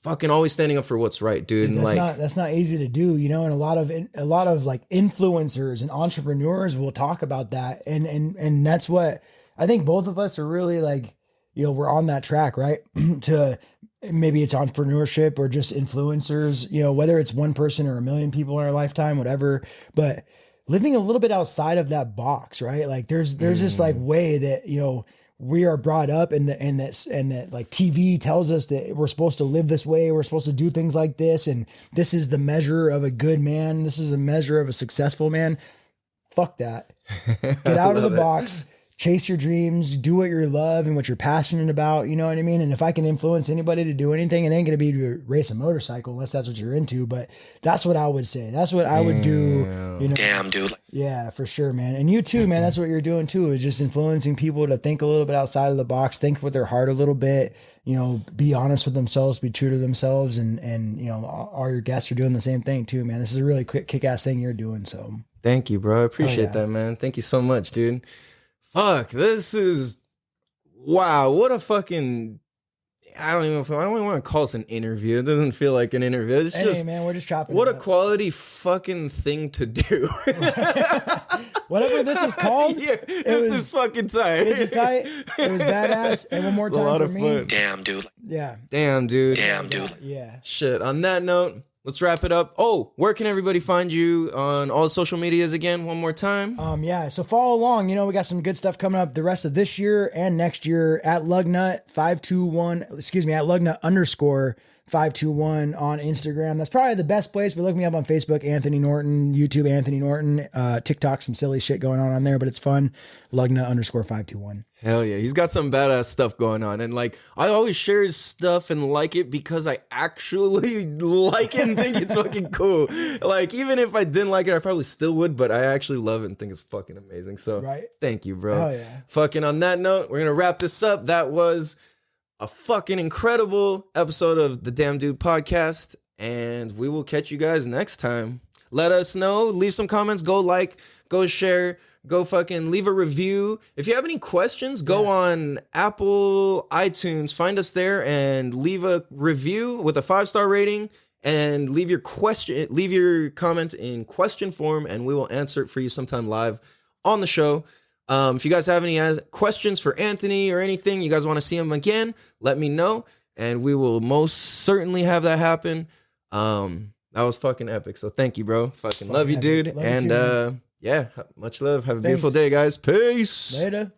fucking always standing up for what's right, dude. And that's not easy to do, you know, and a lot of like influencers and entrepreneurs will talk about that. And that's what I think both of us are really like, you know, we're on that track, right? To maybe it's entrepreneurship or just influencers, you know, whether it's one person or a million people in our lifetime, whatever, but living a little bit outside of that box, right? Like there's this like way that, you know, we are brought up and that like TV tells us that we're supposed to live this way. We're supposed to do things like this. And this is the measure of a good man. This is a measure of a successful man. Fuck that. Get out of the box, chase your dreams, do what you love and what you're passionate about. You know what I mean? And if I can influence anybody to do anything, it ain't going to be to race a motorcycle unless that's what you're into, but that's what I would say. That's what I would do. You know? Damn, dude. Yeah, for sure, man. And you too, man. That's what you're doing too, is just influencing people to think a little bit outside of the box, think with their heart a little bit, you know, be honest with themselves, be true to themselves. And, you know, all your guests are doing the same thing too, man. This is a really quick kick-ass thing you're doing. So thank you, bro. I appreciate that, man. Thank you so much, dude. Fuck, this is, wow, what a fucking, I don't even want to call this an interview. It doesn't feel like an interview. It's just, man, we're just chopping. What a quality fucking thing to do. Whatever this is called. Yeah, this is fucking tight. It was tight. It was badass. And one more time for me. Fun. Damn, dude. Yeah. Damn, dude. Damn, dude. Yeah. Shit. On that note, let's wrap it up. Oh, where can everybody find you on all social medias again? One more time. Yeah. So follow along. You know, we got some good stuff coming up the rest of this year and next year at Lugnut 521. Excuse me, at Lugnut_521 on Instagram. That's probably the best place. But look me up on Facebook, Anthony Norton, YouTube, Anthony Norton, TikTok, some silly shit going on there, but it's fun. Lugnut_521. Hell yeah. He's got some badass stuff going on. And like, I always share his stuff and like it because I actually like it and think it's fucking cool. Like, even if I didn't like it, I probably still would, but I actually love it and think it's fucking amazing. So Thank you, bro. Hell yeah. Fucking on that note, we're going to wrap this up. That was a fucking incredible episode of the Damn Dude podcast. And we will catch you guys next time. Let us know. Leave some comments. Go like, go share. Go fucking leave a review. If you have any questions, go on Apple, iTunes, find us there and leave a review with a 5-star rating and leave your comment in question form and we will answer it for you sometime live on the show. If you guys have any questions for Anthony or anything, you guys want to see him again, let me know and we will most certainly have that happen. That was fucking epic. So thank you, bro. Fucking love you, dude. Love you too, yeah, much love. Have a beautiful day, guys. Peace. Later.